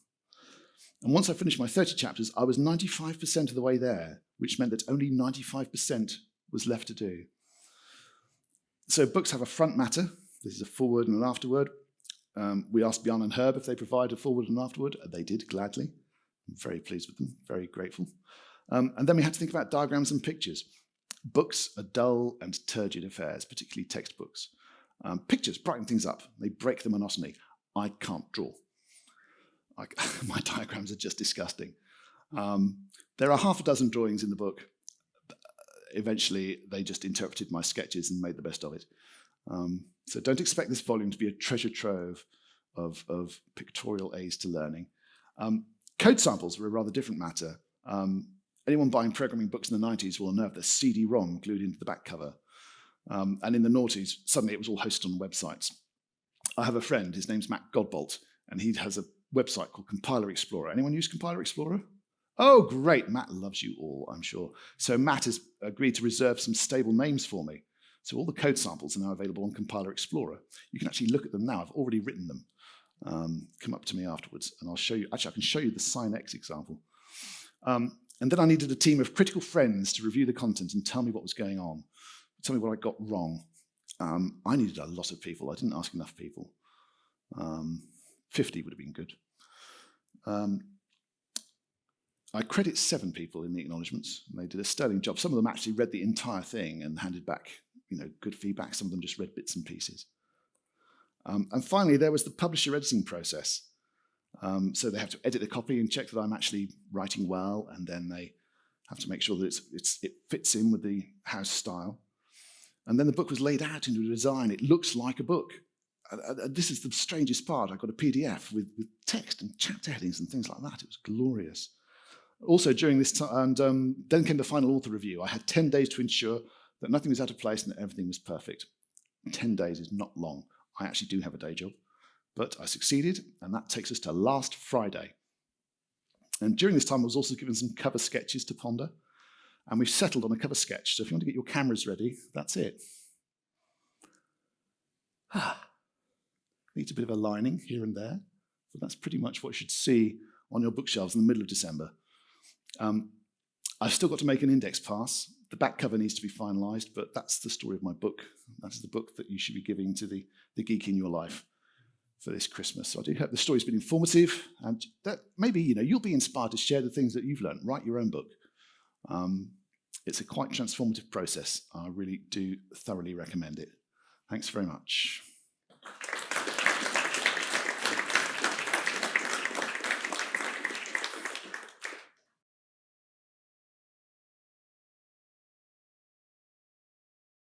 And once I finished my 30 chapters, I was 95% of the way there, which meant that only 95% was left to do. So books have a front matter. This is a foreword and an afterword. We asked Bjarne and Herb if they provide a foreword and afterword. They did, gladly. I'm very pleased with them, very grateful. And then we had to think about diagrams and pictures. Books are dull and turgid affairs, particularly textbooks. Pictures brighten things up. They break the monotony. I can't draw. My diagrams are just disgusting. There are half a dozen drawings in the book. Eventually, they just interpreted my sketches and made the best of it. So don't expect this volume to be a treasure trove of pictorial aids to learning. Code samples were a rather different matter. Anyone buying programming books in the 90s will know of the CD-ROM glued into the back cover. And in the noughties, suddenly it was all hosted on websites. I have a friend, his name's Matt Godbolt, and he has a website called Compiler Explorer. Anyone use Compiler Explorer? Oh, great. Matt loves you all, I'm sure. So Matt has agreed to reserve some stable names for me. So all the code samples are now available on Compiler Explorer. You can actually look at them now. I've already written them. Come up to me afterwards, and I'll show you. Actually, I can show you the SignX example. And then I needed a team of critical friends to review the content and tell me what was going on, tell me what I got wrong. I needed a lot of people. I didn't ask enough people. 50 would have been good. I credit 7 people in the acknowledgements. They did a sterling job. Some of them actually read the entire thing and handed back, good feedback. Some of them just read bits and pieces. And finally, there was the publisher editing process. So they have to edit the copy and check that I'm actually writing well, and then they have to make sure that it fits in with the house style. And then the book was laid out into a design. It looks like a book. This is the strangest part. I got a PDF with text and chapter headings and things like that. It was glorious. Also, during this time, and then came the final author review. I had 10 days to ensure that nothing was out of place and that everything was perfect. 10 days is not long. I actually do have a day job, but I succeeded, and that takes us to last Friday. And during this time, I was also given some cover sketches to ponder, and we've settled on a cover sketch. So if you want to get your cameras ready, that's it. Needs a bit of a lining here and there, but that's pretty much what you should see on your bookshelves in the middle of December. I've still got to make an index pass. The back cover needs to be finalised, but that's the story of my book. That's the book that you should be giving to the geek in your life for this Christmas. So I do hope the story's been informative, and that maybe you'll be inspired to share the things that you've learned. Write your own book. It's a quite transformative process. I really do thoroughly recommend it. Thanks very much.